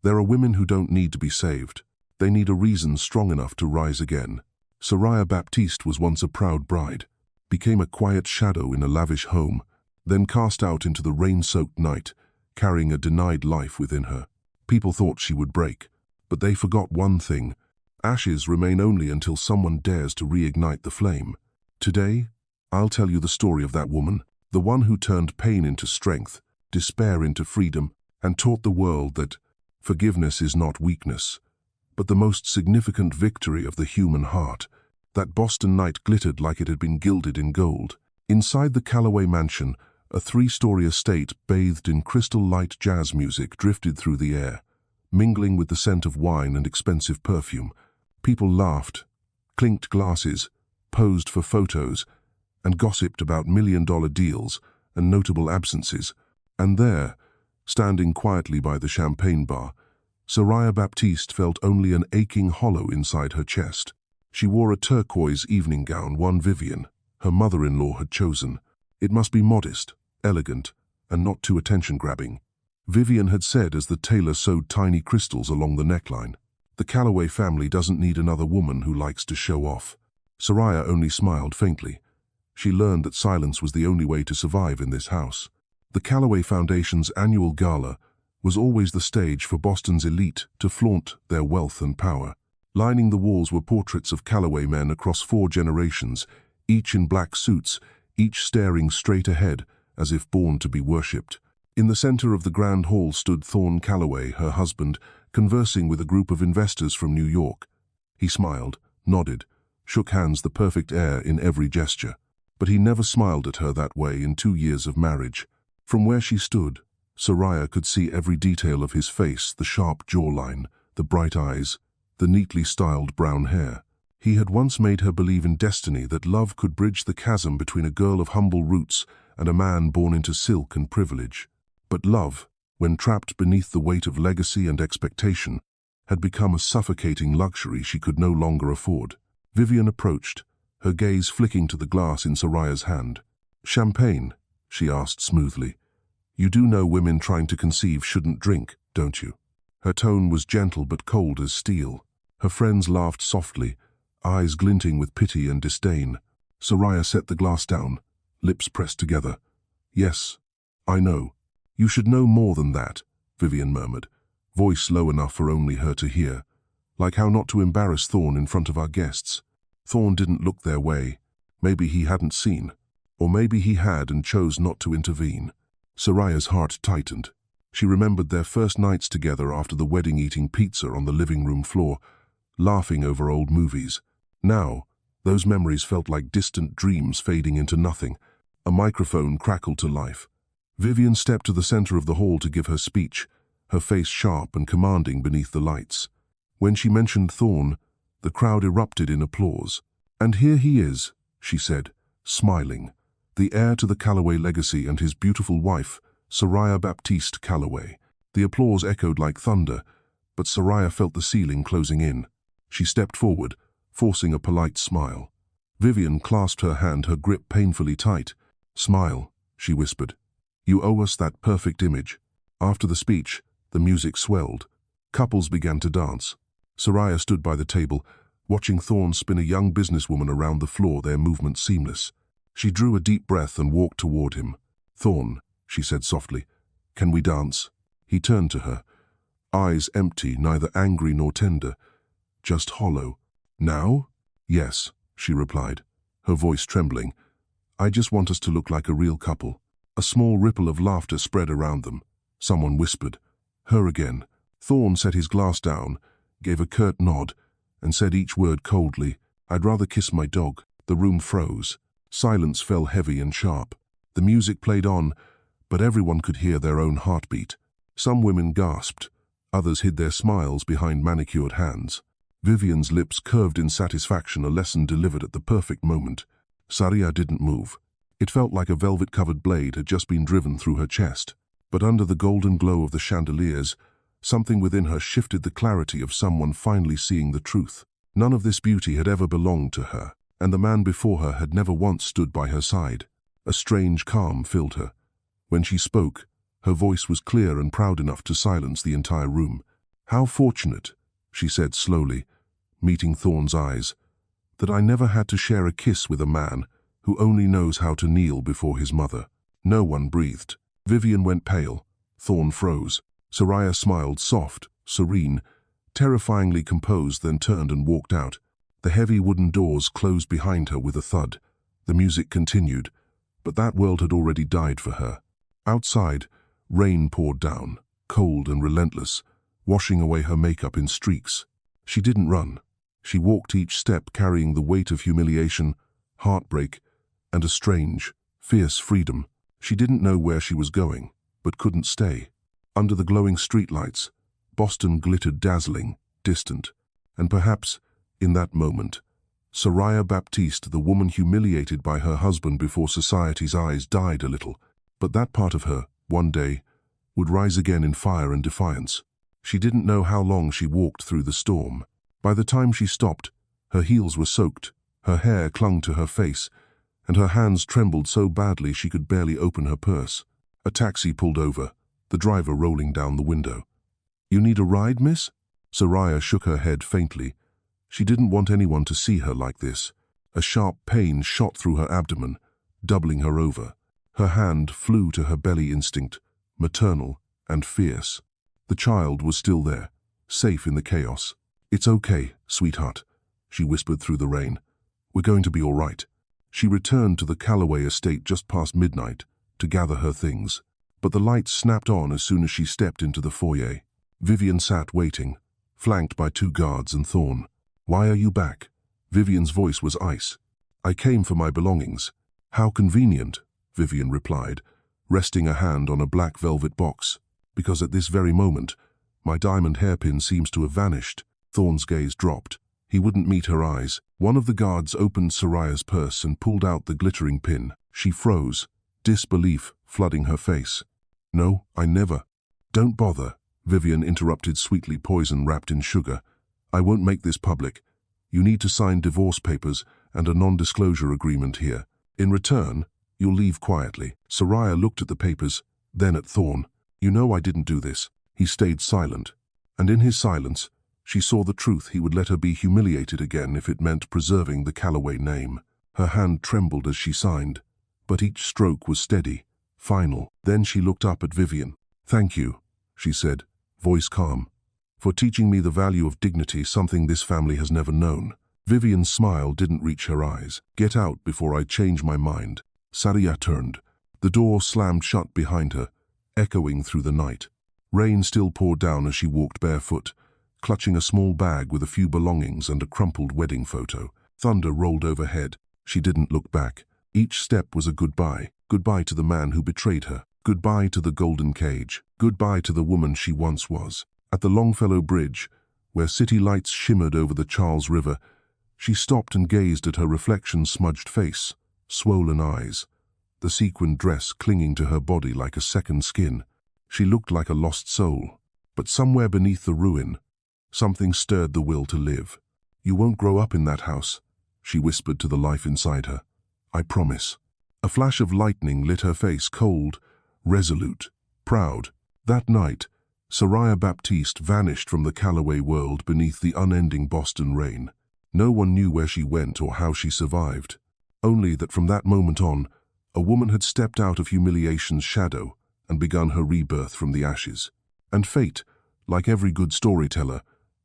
There are women who don't need to be saved. They need a reason strong enough to rise again. Sariah Baptiste was once a proud bride, became a quiet shadow in a lavish home, then cast out into the rain-soaked night, carrying a denied life within her. People thought she would break, but they forgot one thing. Ashes remain only until someone dares to reignite the flame. Today, I'll tell you the story of that woman, the one who turned pain into strength, despair into freedom, and taught the world that forgiveness is not weakness, but the most significant victory of the human heart. That Boston night glittered like it had been gilded in gold. Inside the Callaway mansion, a 3-story estate bathed in crystal-light jazz music drifted through the air, mingling with the scent of wine and expensive perfume. People laughed, clinked glasses, posed for photos, and gossiped about million-dollar deals and notable absences. And there, standing quietly by the champagne bar, Sariah Baptiste felt only an aching hollow inside her chest. She wore a turquoise evening gown one Vivian, her mother-in-law, had chosen. It must be modest, elegant, and not too attention-grabbing. Vivian had said as the tailor sewed tiny crystals along the neckline. The Callaway family doesn't need another woman who likes to show off. Sariah only smiled faintly. She learned that silence was the only way to survive in this house. The Callaway Foundation's annual gala was always the stage for Boston's elite to flaunt their wealth and power. Lining the walls were portraits of Callaway men across 4 generations, each in black suits, each staring straight ahead as if born to be worshipped. In the center of the grand hall stood Thorne Callaway, her husband, conversing with a group of investors from New York. He smiled, nodded, shook hands, the perfect air in every gesture. But he never smiled at her that way in 2 years of marriage. From where she stood, Sariah could see every detail of his face, the sharp jawline, the bright eyes, the neatly styled brown hair. He had once made her believe in destiny, that love could bridge the chasm between a girl of humble roots and a man born into silk and privilege. But love, when trapped beneath the weight of legacy and expectation, had become a suffocating luxury she could no longer afford. Vivian approached, her gaze flicking to the glass in Sariah's hand. "Champagne?" she asked smoothly. "You do know women trying to conceive shouldn't drink, don't you?" Her tone was gentle but cold as steel. Her friends laughed softly, eyes glinting with pity and disdain. Sariah set the glass down, lips pressed together. "Yes, I know. You should know more than that," Vivian murmured, voice low enough for only her to hear. "Like how not to embarrass Thorne in front of our guests." Thorne didn't look their way. Maybe he hadn't seen. Or maybe he had and chose not to intervene. Sariah's heart tightened. She remembered their first nights together after the wedding, eating pizza on the living room floor, laughing over old movies. Now, those memories felt like distant dreams fading into nothing. A microphone crackled to life. Vivian stepped to the center of the hall to give her speech, her face sharp and commanding beneath the lights. When she mentioned Thorne, the crowd erupted in applause. "And here he is," she said, smiling, "the heir to the Callaway legacy and his beautiful wife, Sariah Baptiste Callaway." The applause echoed like thunder, but Sariah felt the ceiling closing in. She stepped forward, forcing a polite smile. Vivian clasped her hand, her grip painfully tight. "Smile," she whispered. "You owe us that perfect image." After the speech, the music swelled. Couples began to dance. Sariah stood by the table, watching Thorne spin a young businesswoman around the floor, their movements seamless. She drew a deep breath and walked toward him. "Thorne," she said softly, "can we dance?" He turned to her, eyes empty, neither angry nor tender, just hollow. "Now?" "Yes," she replied, her voice trembling. "I just want us to look like a real couple." A small ripple of laughter spread around them. Someone whispered, "Her again." Thorne set his glass down, gave a curt nod, and said each word coldly, "I'd rather kiss my dog." The room froze. Silence fell heavy and sharp. The music played on, but everyone could hear their own heartbeat. Some women gasped, others hid their smiles behind manicured hands. Vivian's lips curved in satisfaction, a lesson delivered at the perfect moment. Sariah didn't move. It felt like a velvet-covered blade had just been driven through her chest. But under the golden glow of the chandeliers, something within her shifted, the clarity of someone finally seeing the truth. None of this beauty had ever belonged to her, and the man before her had never once stood by her side. A strange calm filled her. When she spoke, her voice was clear and proud enough to silence the entire room. "How fortunate," she said slowly, meeting Thorn's eyes, "that I never had to share a kiss with a man who only knows how to kneel before his mother." No one breathed. Vivian went pale. Thorn froze. Sariah smiled, soft, serene, terrifyingly composed, then turned and walked out. The heavy wooden doors closed behind her with a thud. The music continued, but that world had already died for her. Outside, rain poured down, cold and relentless, washing away her makeup in streaks. She didn't run. She walked each step carrying the weight of humiliation, heartbreak, and a strange, fierce freedom. She didn't know where she was going, but couldn't stay. Under the glowing streetlights, Boston glittered dazzling, distant, and perhaps, in that moment, Sariah Baptiste, the woman humiliated by her husband before society's eyes, died a little. But that part of her, one day, would rise again in fire and defiance. She didn't know how long she walked through the storm. By the time she stopped, her heels were soaked, her hair clung to her face, and her hands trembled so badly she could barely open her purse. A taxi pulled over, the driver rolling down the window. "You need a ride, miss?" Sariah shook her head faintly. She didn't want anyone to see her like this. A sharp pain shot through her abdomen, doubling her over. Her hand flew to her belly, instinct, maternal and fierce. The child was still there, safe in the chaos. "It's okay, sweetheart," she whispered through the rain. "We're going to be all right." She returned to the Callaway estate just past midnight to gather her things. But the lights snapped on as soon as she stepped into the foyer. Vivian sat waiting, flanked by 2 guards and Thorn. "Why are you back?" Vivian's voice was ice. "I came for my belongings." "How convenient," Vivian replied, resting a hand on a black velvet box. "Because at this very moment, my diamond hairpin seems to have vanished." Thorn's gaze dropped. He wouldn't meet her eyes. One of the guards opened Sariah's purse and pulled out the glittering pin. She froze, disbelief flooding her face. "No, I never." "Don't bother," Vivian interrupted, sweetly, poison wrapped in sugar. "I won't make this public. You need to sign divorce papers and a non-disclosure agreement here. In return, you'll leave quietly." Sariah looked at the papers, then at Thorn. "You know I didn't do this." He stayed silent, and in his silence, she saw the truth. He would let her be humiliated again if it meant preserving the Callaway name. Her hand trembled as she signed, but each stroke was steady, final. Then she looked up at Vivian. "Thank you," she said, voice calm, "for teaching me the value of dignity, something this family has never known." Vivian's smile didn't reach her eyes. "Get out before I change my mind." Sariah turned. The door slammed shut behind her, echoing through the night. Rain still poured down as she walked barefoot, clutching a small bag with a few belongings and a crumpled wedding photo. Thunder rolled overhead. She didn't look back. Each step was a goodbye. Goodbye to the man who betrayed her. Goodbye to the golden cage. Goodbye to the woman she once was. At the Longfellow Bridge, where city lights shimmered over the Charles River, she stopped and gazed at her reflection-smudged face, swollen eyes, the sequined dress clinging to her body like a second skin. She looked like a lost soul. But somewhere beneath the ruin, something stirred the will to live. "You won't grow up in that house," she whispered to the life inside her. "I promise." A flash of lightning lit her face, cold, resolute, proud. That night, Sariah Baptiste vanished from the Callaway world beneath the unending Boston rain. No one knew where she went or how she survived. Only that from that moment on, a woman had stepped out of humiliation's shadow and begun her rebirth from the ashes. And fate, like every good storyteller,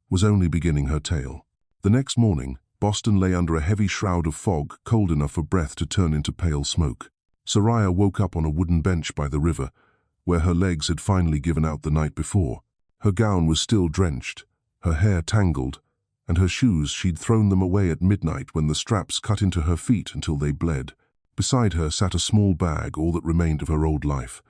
was only beginning her tale. The next morning, Boston lay under a heavy shroud of fog, cold enough for breath to turn into pale smoke. Sariah woke up on a wooden bench by the river, where her legs had finally given out the night before. Her gown was still drenched, her hair tangled, and her shoes, she'd thrown them away at midnight when the straps cut into her feet until they bled. Beside her sat a small bag, all that remained of her old life.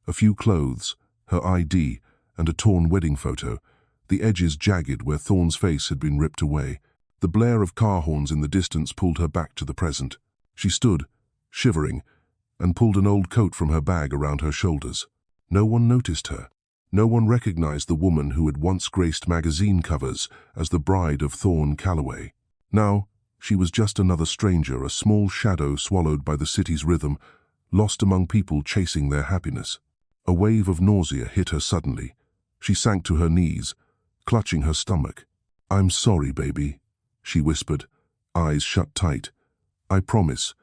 A few clothes, her ID, and a torn wedding photo, the edges jagged where Thorn's face had been ripped away. The blare of car horns in the distance pulled her back to the present. She stood, shivering, and pulled an old coat from her bag around her shoulders. No one noticed her. No one recognized the woman who had once graced magazine covers as the bride of Thorn Callaway. Now, she was just another stranger, a small shadow swallowed by the city's rhythm, lost among people chasing their happiness. A wave of nausea hit her suddenly. She sank to her knees, clutching her stomach. "I'm sorry, baby," she whispered, eyes shut tight. "I promise,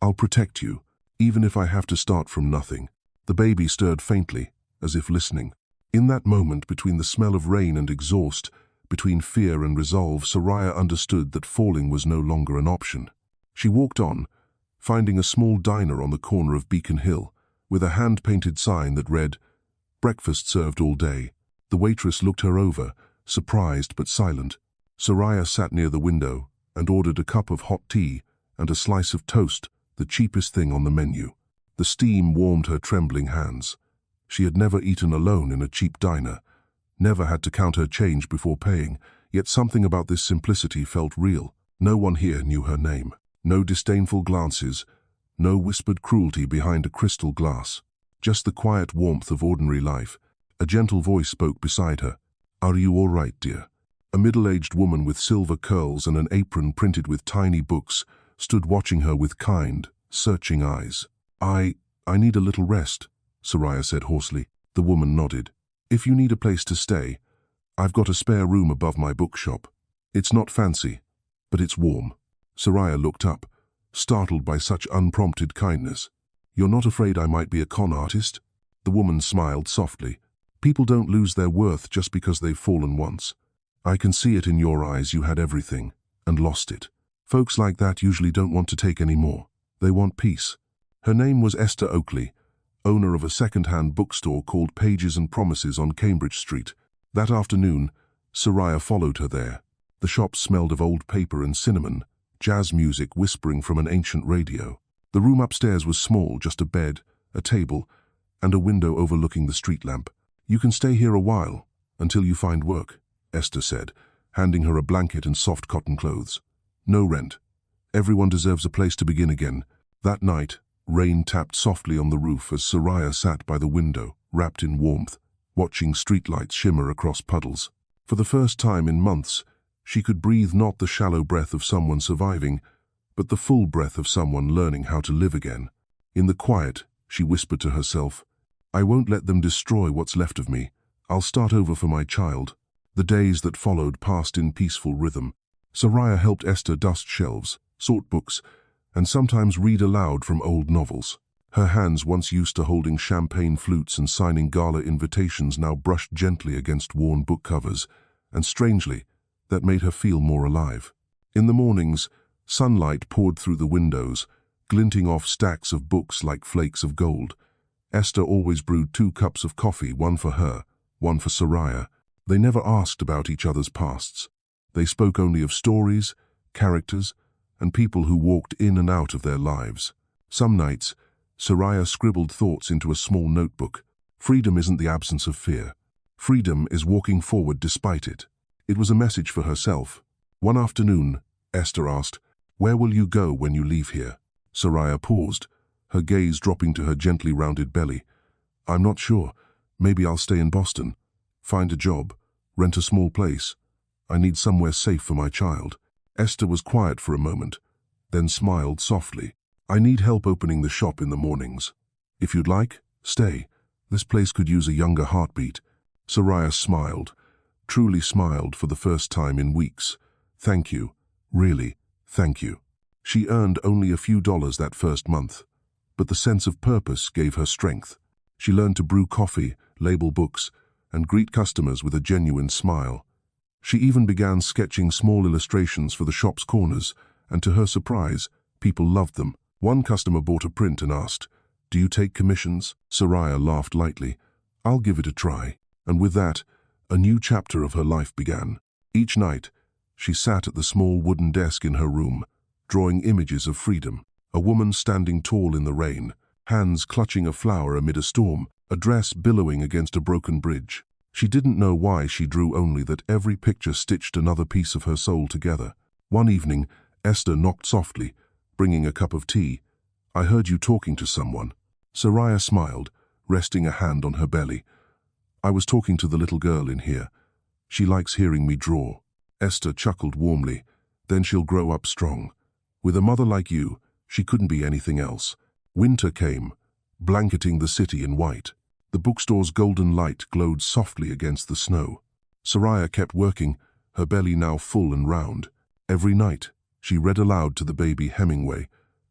I'll protect you, even if I have to start from nothing." The baby stirred faintly, as if listening. In that moment, between the smell of rain and exhaust, between fear and resolve, Sariah understood that falling was no longer an option. She walked on, finding a small diner on the corner of Beacon Hill, with a hand-painted sign that read, "Breakfast served all day." The waitress looked her over, surprised but silent. Sariah sat near the window and ordered a cup of hot tea and a slice of toast, the cheapest thing on the menu. The steam warmed her trembling hands. She had never eaten alone in a cheap diner, never had to count her change before paying, yet something about this simplicity felt real. No one here knew her name. No disdainful glances, no whispered cruelty behind a crystal glass. Just the quiet warmth of ordinary life. A gentle voice spoke beside her. "Are you all right, dear?" A middle-aged woman with silver curls and an apron printed with tiny books stood watching her with kind, searching eyes. I need a little rest," Sariah said hoarsely. The woman nodded. "If you need a place to stay, I've got a spare room above my bookshop. It's not fancy, but it's warm." Sariah looked up, startled by such unprompted kindness. "You're not afraid I might be a con artist?" The woman smiled softly. "People don't lose their worth just because they've fallen once. I can see it in your eyes. You had everything and lost it. Folks like that usually don't want to take any more. They want peace." Her name was Esther Oakley, owner of a second-hand bookstore called Pages and Promises on Cambridge Street. That afternoon, Sariah followed her there. The shop smelled of old paper and cinnamon, jazz music whispering from an ancient radio. The room upstairs was small, just a bed, a table, and a window overlooking the street lamp. "You can stay here a while, until you find work," Esther said, handing her a blanket and soft cotton clothes. "No rent. Everyone deserves a place to begin again." That night, rain tapped softly on the roof as Sariah sat by the window, wrapped in warmth, watching streetlights shimmer across puddles. For the first time in months, she could breathe not the shallow breath of someone surviving, but the full breath of someone learning how to live again. In the quiet, she whispered to herself, "I won't let them destroy what's left of me. I'll start over for my child." The days that followed passed in peaceful rhythm. Sariah helped Esther dust shelves, sort books, and sometimes read aloud from old novels. Her hands, once used to holding champagne flutes and signing gala invitations, now brushed gently against worn book covers, and strangely, that made her feel more alive. In the mornings, sunlight poured through the windows, glinting off stacks of books like flakes of gold. Esther always brewed 2 cups of coffee, one for her, one for Sariah. They never asked about each other's pasts. They spoke only of stories, characters, and people who walked in and out of their lives. Some nights, Sariah scribbled thoughts into a small notebook. "Freedom isn't the absence of fear. Freedom is walking forward despite it." It was a message for herself. One afternoon, Esther asked, "Where will you go when you leave here?" Sariah paused, her gaze dropping to her gently rounded belly. "I'm not sure. Maybe I'll stay in Boston. Find a job. Rent a small place. I need somewhere safe for my child." Esther was quiet for a moment, then smiled softly. "I need help opening the shop in the mornings. If you'd like, stay. This place could use a younger heartbeat." Sariah smiled, truly smiled for the first time in weeks. "Thank you. Really, thank you." She earned only a few dollars that first month, but the sense of purpose gave her strength. She learned to brew coffee, label books, and greet customers with a genuine smile. She even began sketching small illustrations for the shop's corners, and to her surprise, people loved them. One customer bought a print and asked, "Do you take commissions?" Sariah laughed lightly. "I'll give it a try." And with that, a new chapter of her life began. Each night, she sat at the small wooden desk in her room, drawing images of freedom. A woman standing tall in the rain, hands clutching a flower amid a storm, a dress billowing against a broken bridge. She didn't know why she drew, only that every picture stitched another piece of her soul together. One evening, Esther knocked softly, bringing a cup of tea. "I heard you talking to someone." Sariah smiled, resting a hand on her belly. "I was talking to the little girl in here. She likes hearing me draw." Esther chuckled warmly. "Then she'll grow up strong. With a mother like you, she couldn't be anything else." Winter came, blanketing the city in white. The bookstore's golden light glowed softly against the snow. Sariah kept working, her belly now full and round. Every night, she read aloud to the baby Hemingway.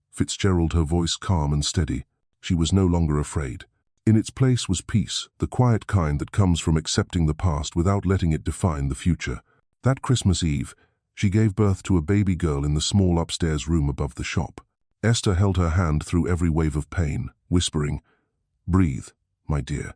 Fitzgerald, her voice calm and steady. She was no longer afraid. In its place was peace, the quiet kind that comes from accepting the past without letting it define the future. That Christmas Eve, she gave birth to a baby girl in the small upstairs room above the shop. Esther held her hand through every wave of pain, whispering, "Breathe, my dear.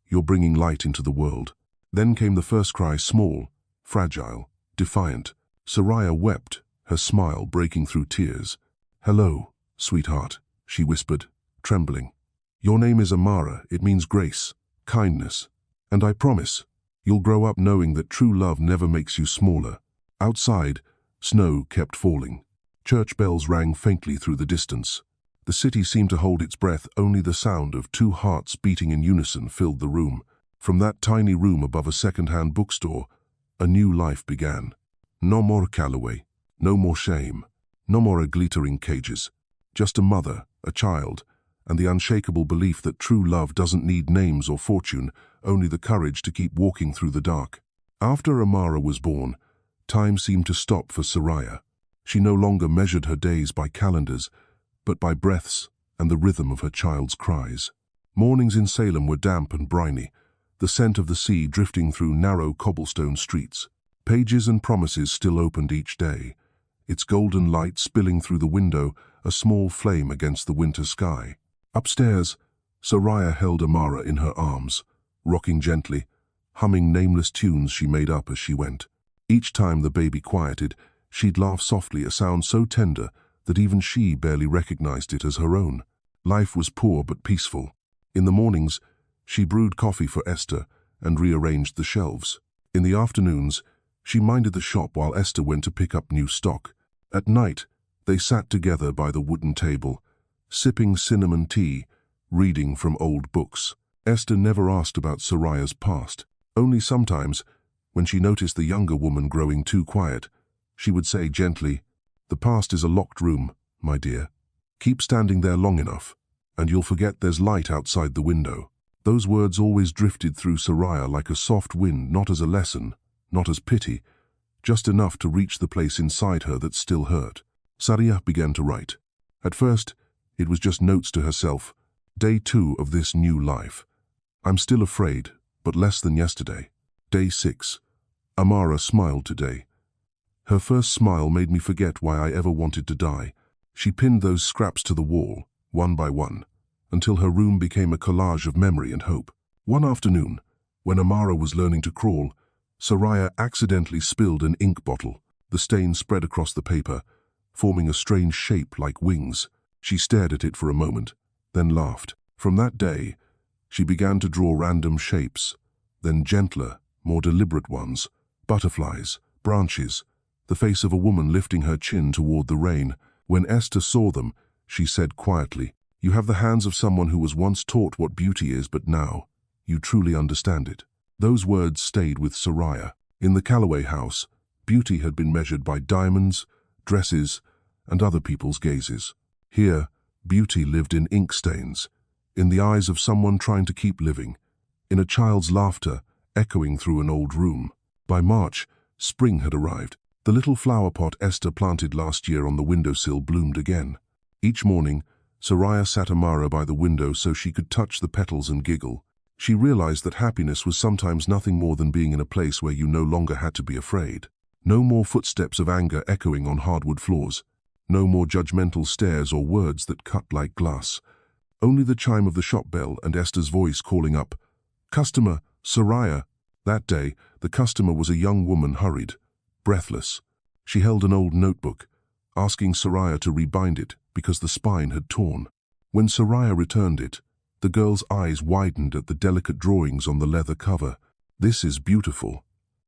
You're bringing light into the world." Then came the first cry, small, fragile, defiant. Sariah wept, her smile breaking through tears. "Hello, sweetheart," she whispered, trembling. "Your name is Amara. It means grace, kindness. And I promise, you'll grow up knowing that true love never makes you smaller." Outside, snow kept falling. Church bells rang faintly through the distance. The city seemed to hold its breath. Only the sound of two hearts beating in unison filled the room. From that tiny room above a second-hand bookstore, a new life began. No more Callaway, no more shame, no more glittering cages. Just a mother, a child, and the unshakable belief that true love doesn't need names or fortune, only the courage to keep walking through the dark. After Amara was born, time seemed to stop for Sariah. She no longer measured her days by calendars, but by breaths and the rhythm of her child's cries. Mornings in Salem were damp and briny, the scent of the sea drifting through narrow cobblestone streets. Pages and promises still opened each day, its golden light spilling through the window, a small flame against the winter sky. Upstairs, Sariah held Amara in her arms, rocking gently, humming nameless tunes she made up as she went. Each time the baby quieted, she'd laugh softly, a sound so tender that even she barely recognized it as her own. Life was poor but peaceful. In the mornings, she brewed coffee for Esther and rearranged the shelves. In the afternoons, she minded the shop while Esther went to pick up new stock. At night, they sat together by the wooden table, sipping cinnamon tea, reading from old books. Esther never asked about Sariah's past. Only sometimes, when she noticed the younger woman growing too quiet, she would say gently, "The past is a locked room, my dear. Keep standing there long enough, and you'll forget there's light outside the window." Those words always drifted through Sariah like a soft wind, not as a lesson, not as pity, just enough to reach the place inside her that still hurt. Sariah began to write. At first, it was just notes to herself. Day 2 of this new life. I'm still afraid, but less than yesterday. Day 6. Amara smiled today. Her first smile made me forget why I ever wanted to die. She pinned those scraps to the wall, one by one, until her room became a collage of memory and hope. One afternoon, when Amara was learning to crawl, Sariah accidentally spilled an ink bottle. The stain spread across the paper, forming a strange shape like wings. She stared at it for a moment, then laughed. From that day, she began to draw random shapes, then gentler, more deliberate ones, butterflies, branches, the face of a woman lifting her chin toward the rain. When Esther saw them, she said quietly, "You have the hands of someone who was once taught what beauty is, but now you truly understand it." Those words stayed with Sariah. In the Callaway house, beauty had been measured by diamonds, dresses, and other people's gazes. Here, beauty lived in ink stains, in the eyes of someone trying to keep living, in a child's laughter echoing through an old room. By March, spring had arrived. The little flower pot Esther planted last year on the windowsill bloomed again. Each morning, Sariah sat Amara by the window so she could touch the petals and giggle. She realized that happiness was sometimes nothing more than being in a place where you no longer had to be afraid. No more footsteps of anger echoing on hardwood floors. No more judgmental stares or words that cut like glass. Only the chime of the shop bell and Esther's voice calling up, "Customer, Sariah." That day, the customer was a young woman, hurried, breathless. She held an old notebook, asking Sariah to rebind it because the spine had torn. When Sariah returned it, the girl's eyes widened at the delicate drawings on the leather cover. "This is beautiful.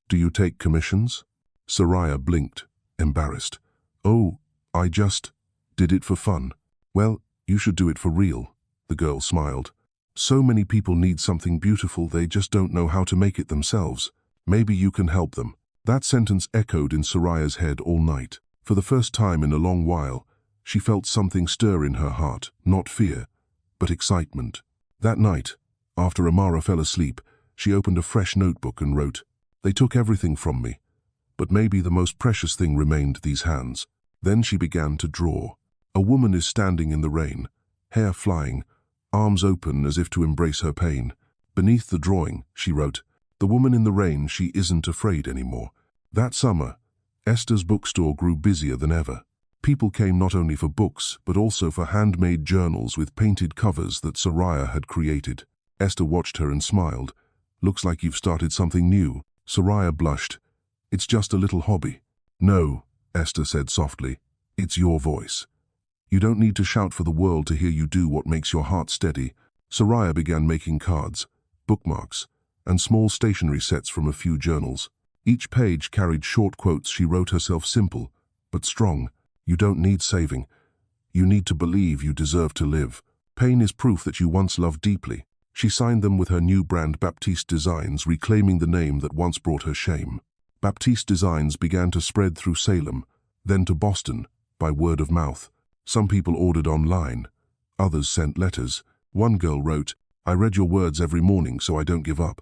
Do you take commissions?" Sariah blinked, embarrassed. "Oh, I just did it for fun." "Well, you should do it for real," the girl smiled. "So many people need something beautiful, they just don't know how to make it themselves. Maybe you can help them." That sentence echoed in Sariah's head all night. For the first time in a long while, she felt something stir in her heart, not fear, but excitement. That night, after Amara fell asleep, she opened a fresh notebook and wrote, They took everything from me, but maybe the most precious thing remained, these hands. Then she began to draw. A woman is standing in the rain, hair flying, arms open as if to embrace her pain. Beneath the drawing, she wrote, "The woman in the rain, she isn't afraid anymore." That summer, Esther's bookstore grew busier than ever. People came not only for books, but also for handmade journals with painted covers that Sariah had created. Esther watched her and smiled. "Looks like you've started something new." Sariah blushed. "It's just a little hobby." "No," Esther said softly. "It's your voice. You don't need to shout for the world to hear you do what makes your heart steady." Sariah began making cards, bookmarks, and small stationery sets from a few journals. Each page carried short quotes she wrote herself, simple but strong. "You don't need saving. You need to believe you deserve to live. Pain is proof that you once loved deeply." She signed them with her new brand Baptiste Designs, reclaiming the name that once brought her shame. Baptiste Designs began to spread through Salem, then to Boston, by word of mouth. Some people ordered online. Others sent letters. One girl wrote, "I read your words every morning, so I don't give up.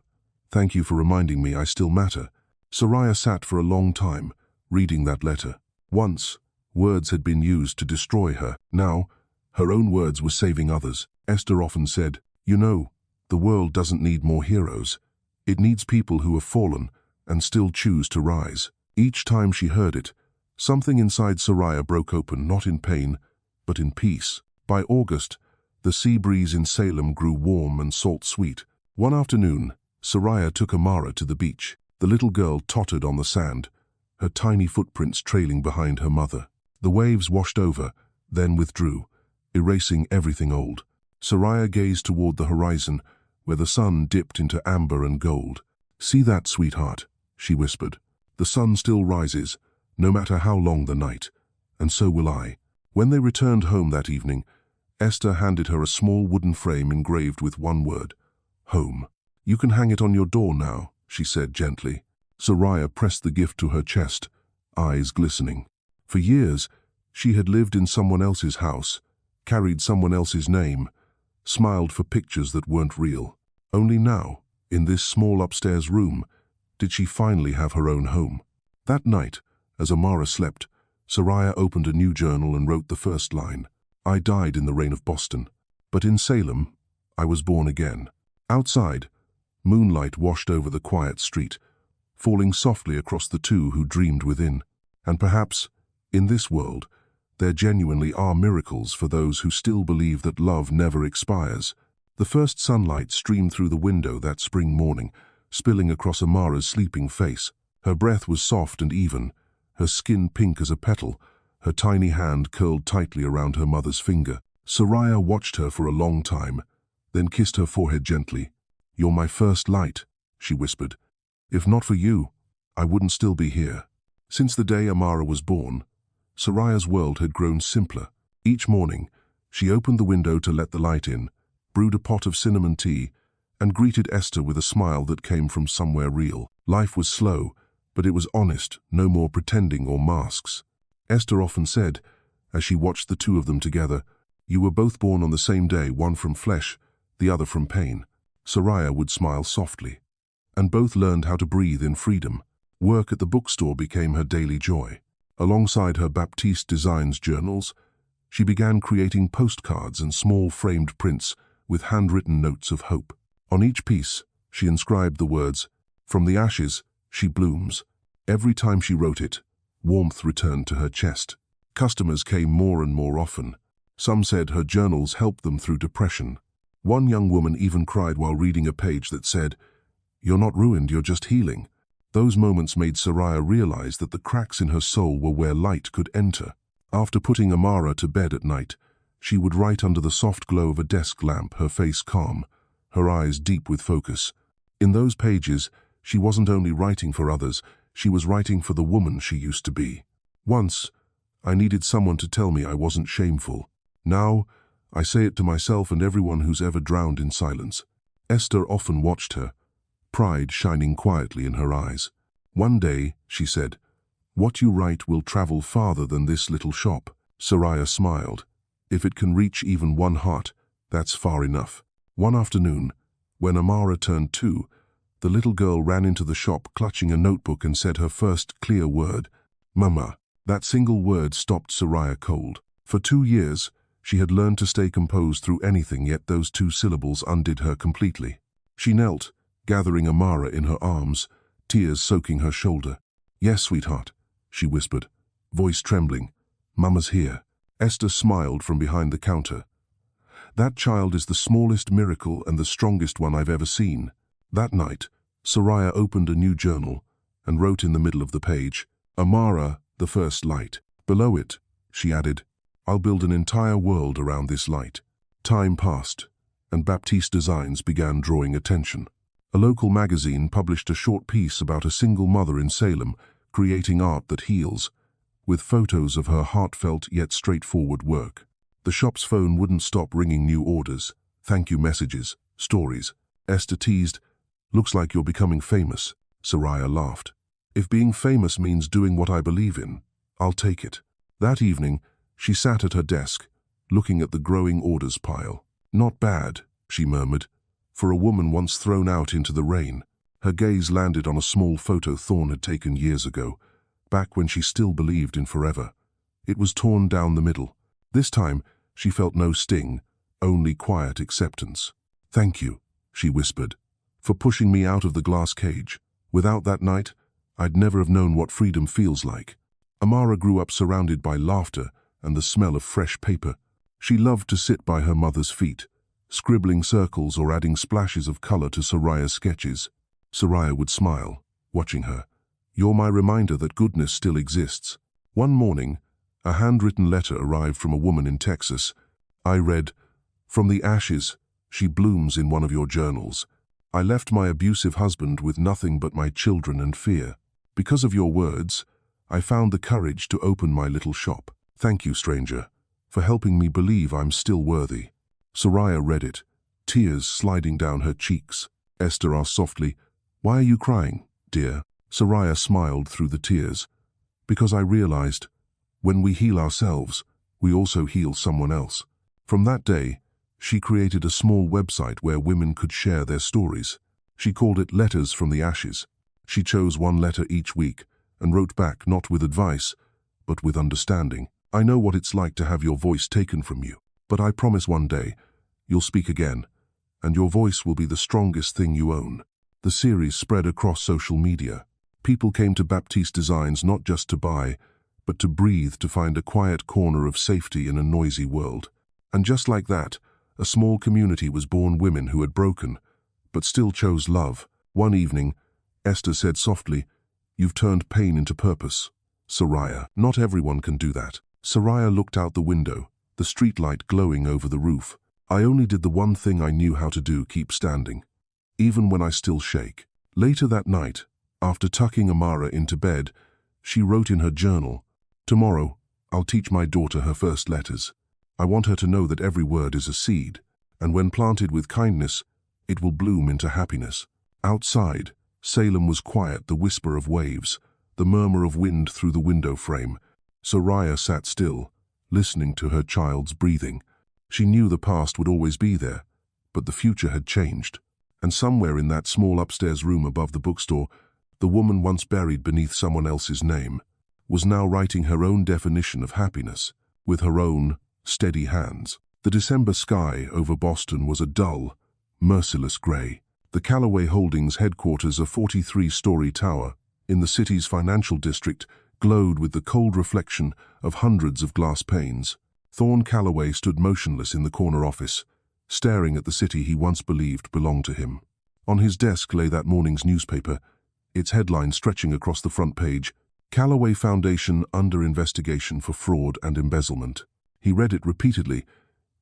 Thank you for reminding me I still matter." Sariah sat for a long time, reading that letter. Once, words had been used to destroy her. Now, her own words were saving others. Esther often said, "You know, the world doesn't need more heroes. It needs people who have fallen and still choose to rise." Each time she heard it, something inside Sariah broke open, not in pain, but in peace. By August, the sea breeze in Salem grew warm and salt-sweet. One afternoon, Sariah took Amara to the beach. The little girl tottered on the sand, her tiny footprints trailing behind her mother. The waves washed over, then withdrew, erasing everything old. Sariah gazed toward the horizon, where the sun dipped into amber and gold. "See that, sweetheart," she whispered. "The sun still rises, no matter how long the night, and so will I." When they returned home that evening, Esther handed her a small wooden frame engraved with one word, "Home." "You can hang it on your door now," she said gently. Sariah pressed the gift to her chest, eyes glistening. For years, she had lived in someone else's house, carried someone else's name, smiled for pictures that weren't real. Only now, in this small upstairs room, did she finally have her own home. That night, as Amara slept, Sariah opened a new journal and wrote the first line. "I died in the rain of Boston, but in Salem, I was born again." Outside, moonlight washed over the quiet street, falling softly across the two who dreamed within. And perhaps, in this world, there genuinely are miracles for those who still believe that love never expires. The first sunlight streamed through the window that spring morning, spilling across Amara's sleeping face. Her breath was soft and even, her skin pink as a petal, her tiny hand curled tightly around her mother's finger. Sariah watched her for a long time, then kissed her forehead gently. "You're my first light," she whispered. "If not for you, I wouldn't still be here." Since the day Amara was born, Sariah's world had grown simpler. Each morning, she opened the window to let the light in, brewed a pot of cinnamon tea, and greeted Esther with a smile that came from somewhere real. Life was slow, but it was honest, no more pretending or masks. Esther often said, as she watched the two of them together, "You were both born on the same day, one from flesh, the other from pain." Sariah would smile softly. And both learned how to breathe in freedom. Work at the bookstore became her daily joy. Alongside her Baptiste Designs journals, she began creating postcards and small framed prints with handwritten notes of hope. On each piece, she inscribed the words, "From the ashes, she blooms." Every time she wrote it, warmth returned to her chest. Customers came more and more often. Some said her journals helped them through depression. One young woman even cried while reading a page that said, "You're not ruined, you're just healing." Those moments made Sariah realize that the cracks in her soul were where light could enter. After putting Amara to bed at night, she would write under the soft glow of a desk lamp, her face calm, her eyes deep with focus. In those pages, she wasn't only writing for others, she was writing for the woman she used to be. "Once, I needed someone to tell me I wasn't shameful. Now, I say it to myself and everyone who's ever drowned in silence." Esther often watched her, pride shining quietly in her eyes. "One day," she said, "what you write will travel farther than this little shop." Sariah smiled. "If it can reach even one heart, that's far enough." One afternoon, when Amara turned 2, The little girl ran into the shop clutching a notebook and said her first clear word, "Mama." That single word stopped Sariah cold. For 2 years, she had learned to stay composed through anything, yet those 2 syllables undid her completely. She knelt, gathering Amara in her arms, tears soaking her shoulder. "Yes, sweetheart," she whispered, voice trembling. "Mama's here." Esther smiled from behind the counter. "That child is the smallest miracle and the strongest one I've ever seen." That night, Sariah opened a new journal and wrote in the middle of the page, "Amara, the first light." Below it, she added, "I'll build an entire world around this light." Time passed, and Baptiste Designs began drawing attention. A local magazine published a short piece about a single mother in Salem creating art that heals, with photos of her heartfelt yet straightforward work. The shop's phone wouldn't stop ringing new orders, thank you messages, stories. Esther teased, "Looks like you're becoming famous." Sariah laughed. "If being famous means doing what I believe in, I'll take it." That evening, she sat at her desk, looking at the growing orders pile. "Not bad," she murmured, for a woman once thrown out into the rain. Her gaze landed on a small photo Thorne had taken years ago, back when she still believed in forever. It was torn down the middle. This time, she felt no sting, only quiet acceptance. "Thank you," she whispered, "for pushing me out of the glass cage. Without that night, I'd never have known what freedom feels like." Amara grew up surrounded by laughter and the smell of fresh paper. She loved to sit by her mother's feet, scribbling circles or adding splashes of color to Sariah's sketches. Sariah would smile, watching her. "You're my reminder that goodness still exists." One morning, a handwritten letter arrived from a woman in Texas. I read, "From the ashes, she blooms in one of your journals. I left my abusive husband with nothing but my children and fear. Because of your words, I found the courage to open my little shop. Thank you, stranger, for helping me believe I'm still worthy." Sariah read it, tears sliding down her cheeks. Esther asked softly, "Why are you crying, dear?" Sariah smiled through the tears. "Because I realized, when we heal ourselves, we also heal someone else." From that day, she created a small website where women could share their stories. She called it Letters from the Ashes. She chose one letter each week and wrote back not with advice, but with understanding. "I know what it's like to have your voice taken from you, but I promise one day you'll speak again, and your voice will be the strongest thing you own." The series spread across social media. People came to Baptiste Designs not just to buy, but to breathe, to find a quiet corner of safety in a noisy world. And just like that, a small community was born, women who had broken, but still chose love. One evening, Esther said softly, "You've turned pain into purpose." Sariah, not everyone can do that. Sariah looked out the window, the streetlight glowing over the roof. "I only did the one thing I knew how to do, keep standing, even when I still shake." Later that night, after tucking Amara into bed, she wrote in her journal, "Tomorrow, I'll teach my daughter her first letters. I want her to know that every word is a seed, and when planted with kindness, it will bloom into happiness." Outside, Salem was quiet, the whisper of waves, the murmur of wind through the window frame. Sariah sat still, listening to her child's breathing. She knew the past would always be there, but the future had changed. And somewhere in that small upstairs room above the bookstore, the woman once buried beneath someone else's name was now writing her own definition of happiness, with her own steady hands. The December sky over Boston was a dull, merciless gray. The Callaway Holdings headquarters, a 43-story tower in the city's financial district, glowed with the cold reflection of hundreds of glass panes. Thorne Callaway stood motionless in the corner office, staring at the city he once believed belonged to him. On his desk lay that morning's newspaper, its headline stretching across the front page, "Callaway Foundation under investigation for fraud and embezzlement." He read it repeatedly,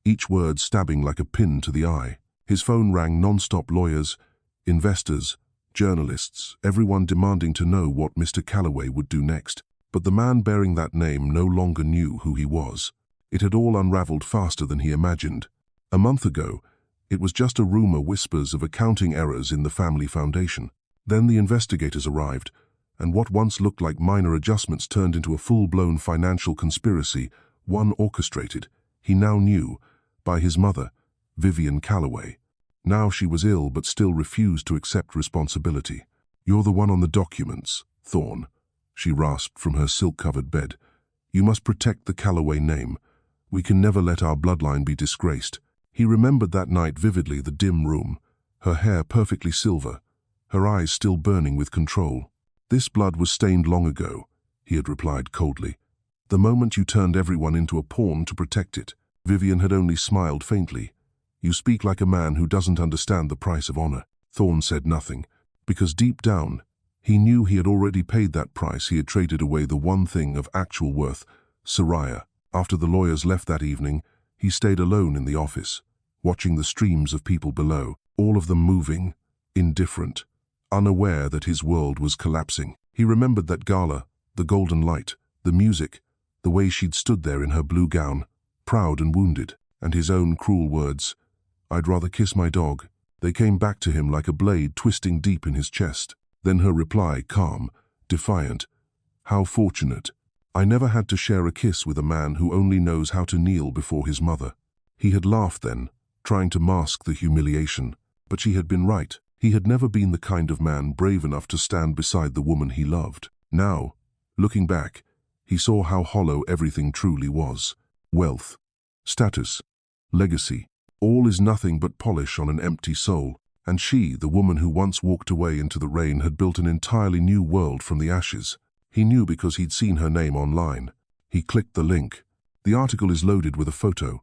each word stabbing like a pin to the eye. His phone rang non-stop. Lawyers, investors, journalists, everyone demanding to know what Mr. Callaway would do next. But the man bearing that name no longer knew who he was. It had all unraveled faster than he imagined. A month ago, it was just a rumor, whispers of accounting errors in the family foundation. Then the investigators arrived, and what once looked like minor adjustments turned into a full-blown financial conspiracy, one orchestrated, he now knew, by his mother, Vivian Callaway. Now she was ill but still refused to accept responsibility. "You're the one on the documents, Thorn," she rasped from her silk-covered bed. "You must protect the Callaway name. We can never let our bloodline be disgraced." He remembered that night vividly, the dim room, her hair perfectly silver, her eyes still burning with control. "This blood was stained long ago," he had replied coldly. "The moment you turned everyone into a pawn to protect it." Vivian had only smiled faintly. "You speak like a man who doesn't understand the price of honor." Thorn said nothing, because deep down, he knew he had already paid that price. He had traded away the one thing of actual worth, Sariah. After the lawyers left that evening, he stayed alone in the office, watching the streams of people below, all of them moving, indifferent, unaware that his world was collapsing. He remembered that gala, the golden light, the music, the way she'd stood there in her blue gown, proud and wounded, and his own cruel words, "I'd rather kiss my dog." They came back to him like a blade twisting deep in his chest. Then her reply, calm, defiant, "How fortunate. I never had to share a kiss with a man who only knows how to kneel before his mother." He had laughed then, trying to mask the humiliation, but she had been right. He had never been the kind of man brave enough to stand beside the woman he loved. Now, looking back, he saw how hollow everything truly was. Wealth, status, legacy, all is nothing but polish on an empty soul. And she, the woman who once walked away into the rain, had built an entirely new world from the ashes. He knew because he'd seen her name online. He clicked the link. The article is loaded with a photo.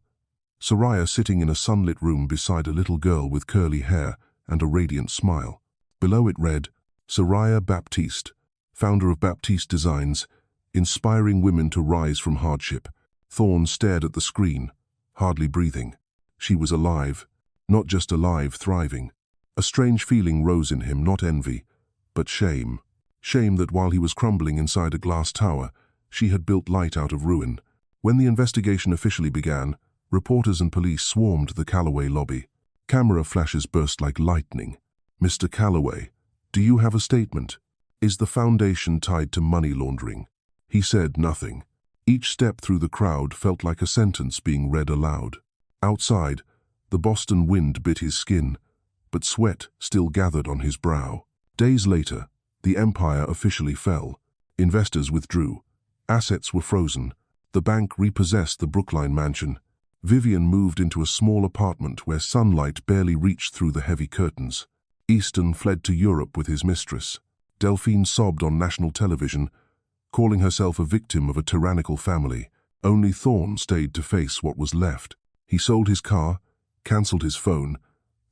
Sariah sitting in a sunlit room beside a little girl with curly hair and a radiant smile. Below it read, "Sariah Baptiste, founder of Baptiste Designs, inspiring women to rise from hardship." Thorn stared at the screen, hardly breathing. She was alive, not just alive, thriving. A strange feeling rose in him, not envy, but shame. Shame that while he was crumbling inside a glass tower, she had built light out of ruin. When the investigation officially began, reporters and police swarmed the Callaway lobby. Camera flashes burst like lightning. "Mr. Callaway, do you have a statement? Is the foundation tied to money laundering?" He said nothing. Each step through the crowd felt like a sentence being read aloud. Outside, the Boston wind bit his skin, but sweat still gathered on his brow. Days later, the empire officially fell. Investors withdrew. Assets were frozen. The bank repossessed the Brookline mansion. Vivian moved into a small apartment where sunlight barely reached through the heavy curtains. Easton fled to Europe with his mistress. Delphine sobbed on national television, calling herself a victim of a tyrannical family. Only Thorn stayed to face what was left. He sold his car, cancelled his phone,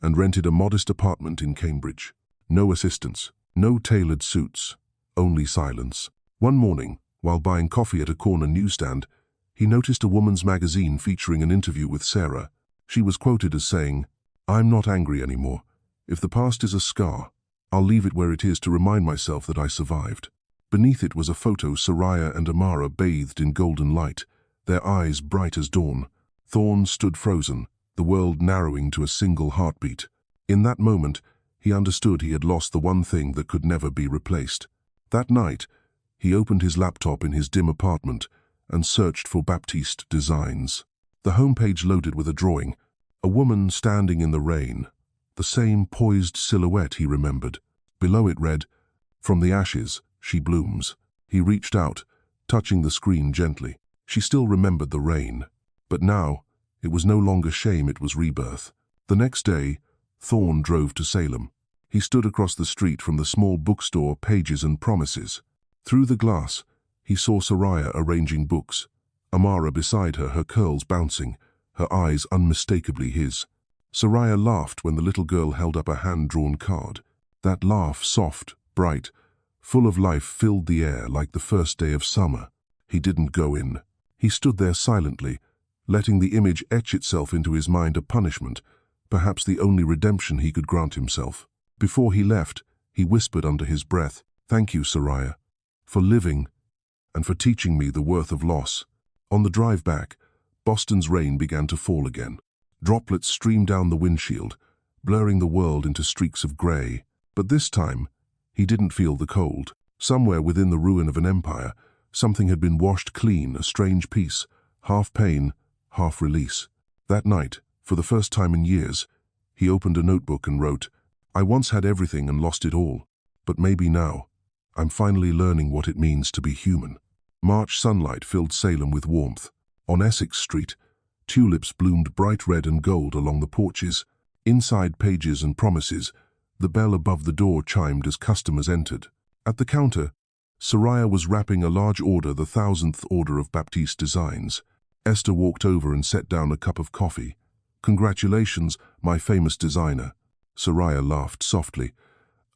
and rented a modest apartment in Cambridge. No assistants, no tailored suits, only silence. One morning, while buying coffee at a corner newsstand, he noticed a woman's magazine featuring an interview with Sarah. She was quoted as saying, "I'm not angry anymore. If the past is a scar, I'll leave it where it is to remind myself that I survived." Beneath it was a photo, Sariah and Amara bathed in golden light, their eyes bright as dawn. Thorn stood frozen, the world narrowing to a single heartbeat. In that moment, he understood he had lost the one thing that could never be replaced. That night, he opened his laptop in his dim apartment and searched for Baptiste Designs. The homepage loaded with a drawing, a woman standing in the rain, the same poised silhouette he remembered. Below it read, "From the ashes, she blooms." He reached out, touching the screen gently. She still remembered the rain, but now, it was no longer shame, it was rebirth. The next day, Thorn drove to Salem. He stood across the street from the small bookstore Pages and Promises. Through the glass, he saw Sariah arranging books, Amara beside her, her curls bouncing, her eyes unmistakably his. Sariah laughed when the little girl held up a hand-drawn card. That laugh, soft, bright, full of life, filled the air like the first day of summer. He didn't go in. He stood there silently, letting the image etch itself into his mind, a punishment, perhaps the only redemption he could grant himself. Before he left, he whispered under his breath, "Thank you, Sariah, for living and for teaching me the worth of loss." On the drive back, Boston's rain began to fall again. Droplets streamed down the windshield, blurring the world into streaks of grey. But this time, he didn't feel the cold. Somewhere within the ruin of an empire, something had been washed clean, a strange peace, half pain, half release. That night, for the first time in years, He opened a notebook and wrote, "I once had everything and lost it all, but maybe now, I'm finally learning what it means to be human." March sunlight filled Salem with warmth. On Essex Street, tulips bloomed bright red and gold along the porches. Inside Pages and Promises, the bell above the door chimed as customers entered. At the counter, Sariah was wrapping a large order, the 1000th order of Baptiste designs. Esther walked over and set down a cup of coffee. "Congratulations, my famous designer." Sariah laughed softly.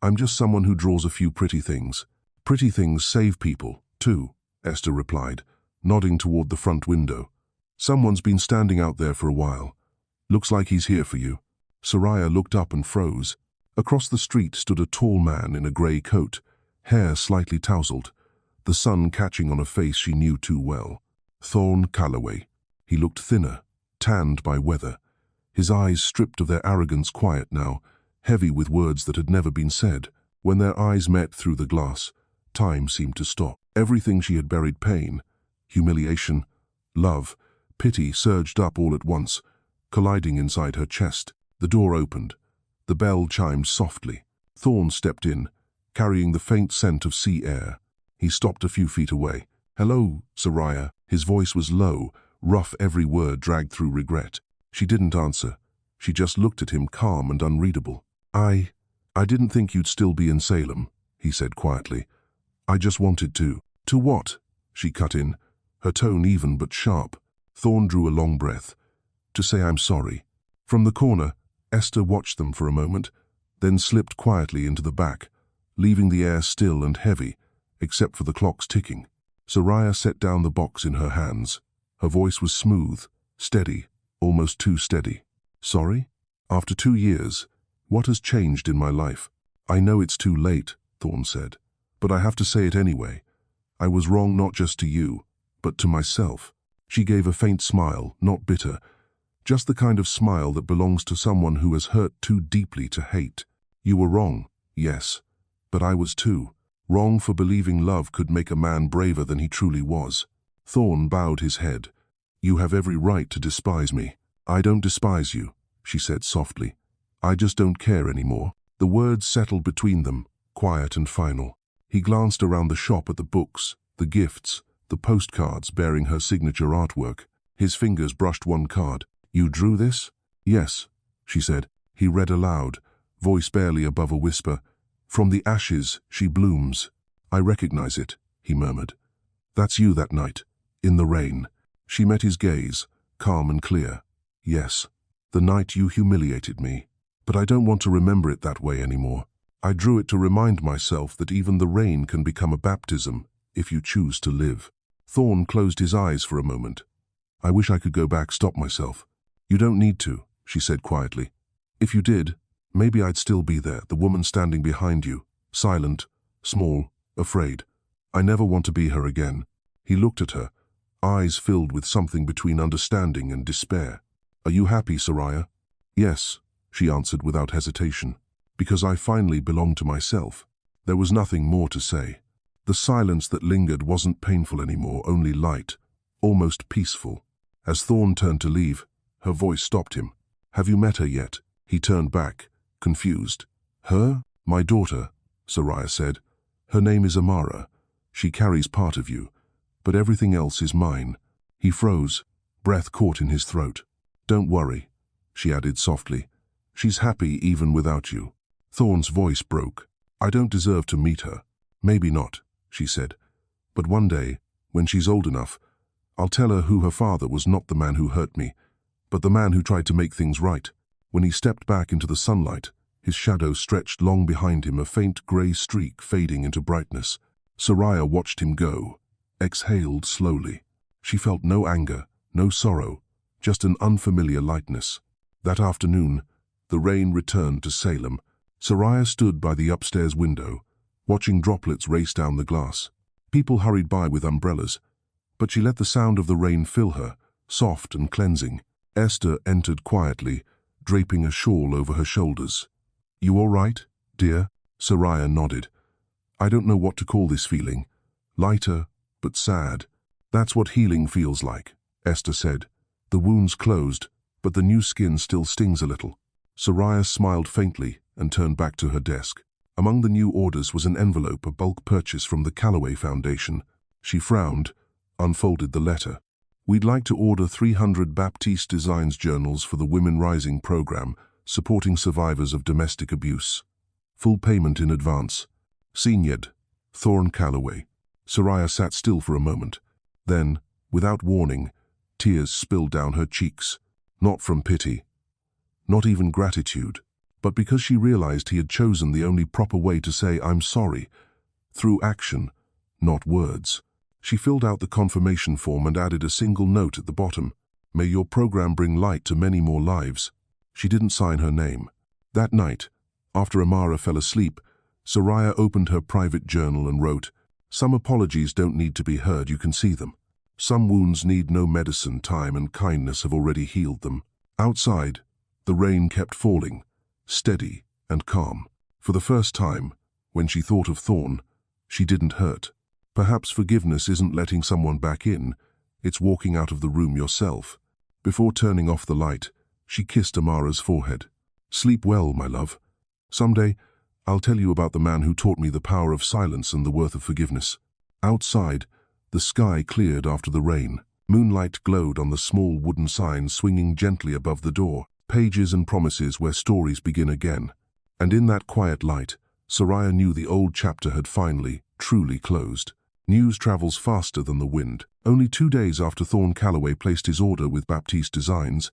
"I'm just someone who draws a few pretty things." "Pretty things save people, too," Esther replied, nodding toward the front window. "Someone's been standing out there for a while. Looks like he's here for you." Sariah looked up and froze. Across the street stood a tall man in a grey coat, hair slightly tousled, the sun catching on a face she knew too well. Thorne Callaway. He looked thinner, tanned by weather, his eyes stripped of their arrogance quiet now, heavy with words that had never been said. When their eyes met through the glass, time seemed to stop. Everything she had buried, pain, humiliation, love, pity, surged up all at once, colliding inside her chest. The door opened. The bell chimed softly. Thorne stepped in, carrying the faint scent of sea air. He stopped a few feet away. "Hello, Sariah." His voice was low, rough, every word dragged through regret. She didn't answer. She just looked at him, calm and unreadable. I didn't think you'd still be in Salem," he said quietly. "I just wanted to." "To what?" she cut in, her tone even but sharp. Thorne drew a long breath. "To say I'm sorry." From the corner, Esther watched them for a moment, then slipped quietly into the back, leaving the air still and heavy, except for the clock's ticking. Sariah set down the box in her hands. Her voice was smooth, steady, almost too steady. "Sorry? After 2 years, what has changed in my life?" "I know it's too late," Thorne said, "but I have to say it anyway. I was wrong not just to you, but to myself." She gave a faint smile, not bitter, just the kind of smile that belongs to someone who has hurt too deeply to hate. "You were wrong, yes, but I was too. Wrong for believing love could make a man braver than he truly was." Thorne bowed his head. "You have every right to despise me." "I don't despise you," she said softly. "I just don't care anymore." The words settled between them, quiet and final. He glanced around the shop at the books, the gifts, the postcards bearing her signature artwork. His fingers brushed one card. "You drew this?" "Yes," she said. He read aloud, voice barely above a whisper. "From the ashes she blooms. I recognize it," he murmured. "That's you that night, in the rain." She met his gaze, calm and clear. "Yes, the night you humiliated me. But I don't want to remember it that way anymore. I drew it to remind myself that even the rain can become a baptism if you choose to live." Thorne closed his eyes for a moment. "I wish I could go back, stop myself." "You don't need to," she said quietly. "If you did, maybe I'd still be there, the woman standing behind you, silent, small, afraid. I never want to be her again." He looked at her, eyes filled with something between understanding and despair. "Are you happy, Sariah?" "Yes," she answered without hesitation, "because I finally belong to myself." There was nothing more to say. The silence that lingered wasn't painful anymore, only light, almost peaceful. As Thorne turned to leave, her voice stopped him. "Have you met her yet?" He turned back, confused. "Her? My daughter," Sariah said. "Her name is Amara. She carries part of you, but everything else is mine." He froze, breath caught in his throat. "Don't worry," she added softly. "She's happy even without you." Thorne's voice broke. "I don't deserve to meet her." "Maybe not," she said. "But one day, when she's old enough, I'll tell her who her father was, not the man who hurt me, but the man who tried to make things right." When he stepped back into the sunlight, his shadow stretched long behind him, a faint grey streak fading into brightness. Sariah watched him go, exhaled slowly. She felt no anger, no sorrow, just an unfamiliar lightness. That afternoon, the rain returned to Salem. Sariah stood by the upstairs window, watching droplets race down the glass. People hurried by with umbrellas, but she let the sound of the rain fill her, soft and cleansing. Esther entered quietly, draping a shawl over her shoulders. "You all right, dear?" Sariah nodded. "I don't know what to call this feeling. Lighter, but sad." "That's what healing feels like," Esther said. "The wound's closed, but the new skin still stings a little." Sariah smiled faintly and turned back to her desk. Among the new orders was an envelope, a bulk purchase from the Callaway Foundation. She frowned, unfolded the letter. We'd like to order 300 Baptiste Designs journals for the Women Rising program, supporting survivors of domestic abuse. Full payment in advance. Signed, Thorne Callaway. Sariah sat still for a moment. Then, without warning, tears spilled down her cheeks. Not from pity, not even gratitude, but because she realized he had chosen the only proper way to say "I'm sorry," through action, not words. She filled out the confirmation form and added a single note at the bottom. May your program bring light to many more lives. She didn't sign her name. That night, after Amara fell asleep, Sariah opened her private journal and wrote, "Some apologies don't need to be heard, you can see them. Some wounds need no medicine, time and kindness have already healed them." Outside, the rain kept falling, steady and calm. For the first time, when she thought of Thorne, she didn't hurt. Perhaps forgiveness isn't letting someone back in, it's walking out of the room yourself. Before turning off the light, she kissed Amara's forehead. "Sleep well, my love. Someday, I'll tell you about the man who taught me the power of silence and the worth of forgiveness." Outside, the sky cleared after the rain. Moonlight glowed on the small wooden sign swinging gently above the door. Pages and promises where stories begin again. And in that quiet light, Sariah knew the old chapter had finally, truly closed. News travels faster than the wind. Only 2 days after Thorne Callaway placed his order with Baptiste Designs,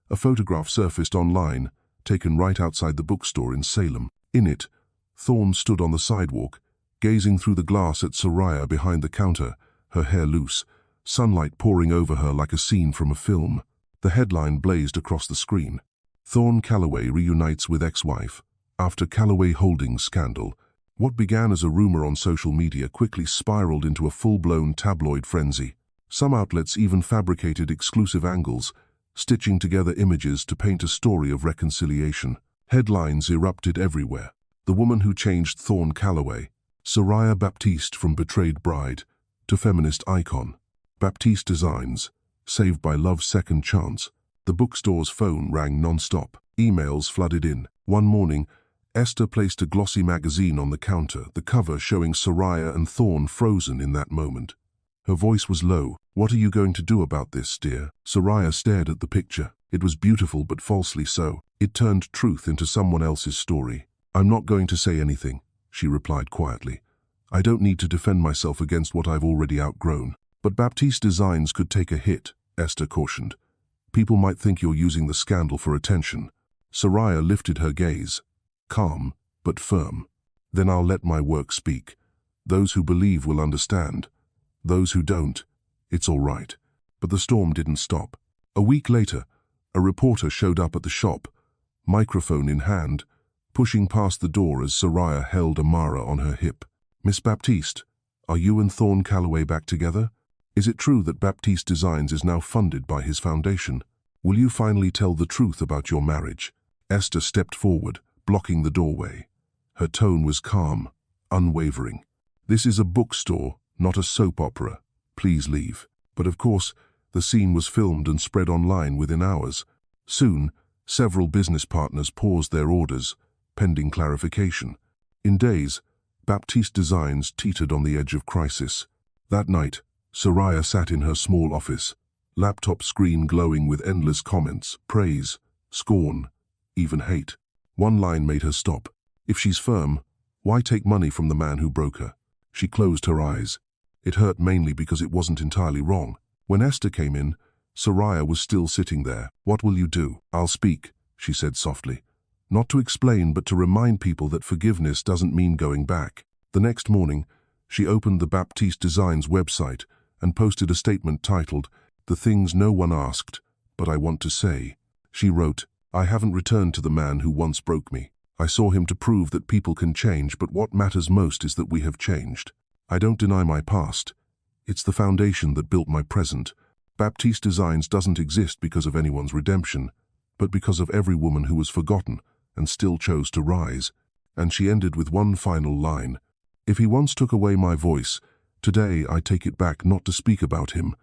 a photograph surfaced online, taken right outside the bookstore in Salem. In it, Thorne stood on the sidewalk, gazing through the glass at Sariah behind the counter, her hair loose, sunlight pouring over her like a scene from a film. The headline blazed across the screen. Thorne Callaway reunites with ex-wife after Callaway Holdings scandal. What began as a rumor on social media quickly spiraled into a full-blown tabloid frenzy. Some outlets even fabricated exclusive angles, stitching together images to paint a story of reconciliation. Headlines erupted everywhere. The woman who changed Thorne Callaway, Sariah Baptiste from betrayed bride to feminist icon. Baptiste Designs, saved by love's second chance. The bookstore's phone rang non-stop. Emails flooded in. One morning, Esther placed a glossy magazine on the counter, the cover showing Sariah and Thorne frozen in that moment. Her voice was low. "What are you going to do about this, dear?" Sariah stared at the picture. It was beautiful but falsely so. It turned truth into someone else's story. "I'm not going to say anything," she replied quietly. "I don't need to defend myself against what I've already outgrown." "But Baptiste Designs could take a hit," Esther cautioned. "People might think you're using the scandal for attention." Sariah lifted her gaze, calm but firm. "Then I'll let my work speak. Those who believe will understand. Those who don't, it's all right." But the storm didn't stop. A week later, a reporter showed up at the shop, microphone in hand, pushing past the door as Sariah held Amara on her hip. "Miss Baptiste, are you and Thorne Callaway back together? Is it true that Baptiste Designs is now funded by his foundation? Will you finally tell the truth about your marriage?" Esther stepped forward, blocking the doorway. Her tone was calm, unwavering. "This is a bookstore, not a soap opera. Please leave." But of course, the scene was filmed and spread online within hours. Soon, several business partners paused their orders, pending clarification. In days, Baptiste Designs teetered on the edge of crisis. That night, Sariah sat in her small office, laptop screen glowing with endless comments, praise, scorn, even hate. One line made her stop. If she's firm, why take money from the man who broke her? She closed her eyes. It hurt mainly because it wasn't entirely wrong. When Esther came in, Sariah was still sitting there. "What will you do?" "I'll speak," she said softly. "Not to explain, but to remind people that forgiveness doesn't mean going back." The next morning, she opened the Baptiste Designs website and posted a statement titled, "The Things No One Asked, But I Want to Say." She wrote, "I haven't returned to the man who once broke me. I saw him to prove that people can change, but what matters most is that we have changed. I don't deny my past. It's the foundation that built my present. Baptiste Designs doesn't exist because of anyone's redemption, but because of every woman who was forgotten and still chose to rise." And she ended with one final line. "If he once took away my voice, today I take it back, not to speak about him,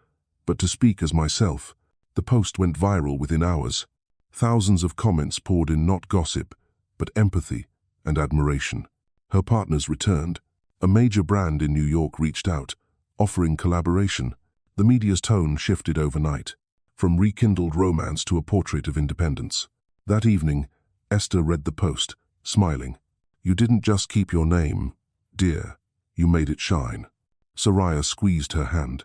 but to speak as myself." The post went viral within hours. Thousands of comments poured in, not gossip, but empathy and admiration. Her partners returned. A major brand in New York reached out, offering collaboration. The media's tone shifted overnight, from rekindled romance to a portrait of independence. That evening, Esther read the post, smiling. "You didn't just keep your name, dear. You made it shine." Sariah squeezed her hand.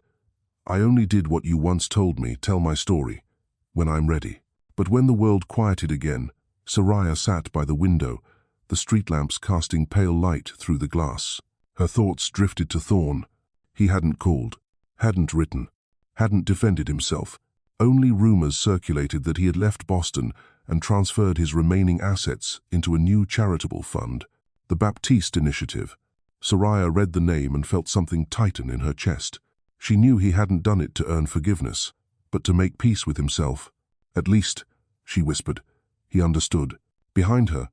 "I only did what you once told me, tell my story, when I'm ready." But when the world quieted again, Sariah sat by the window, the street lamps casting pale light through the glass. Her thoughts drifted to Thorn. He hadn't called, hadn't written, hadn't defended himself. Only rumors circulated that he had left Boston and transferred his remaining assets into a new charitable fund, the Baptiste Initiative. Sariah read the name and felt something tighten in her chest. She knew he hadn't done it to earn forgiveness, but to make peace with himself. "At least," she whispered. He understood. Behind her,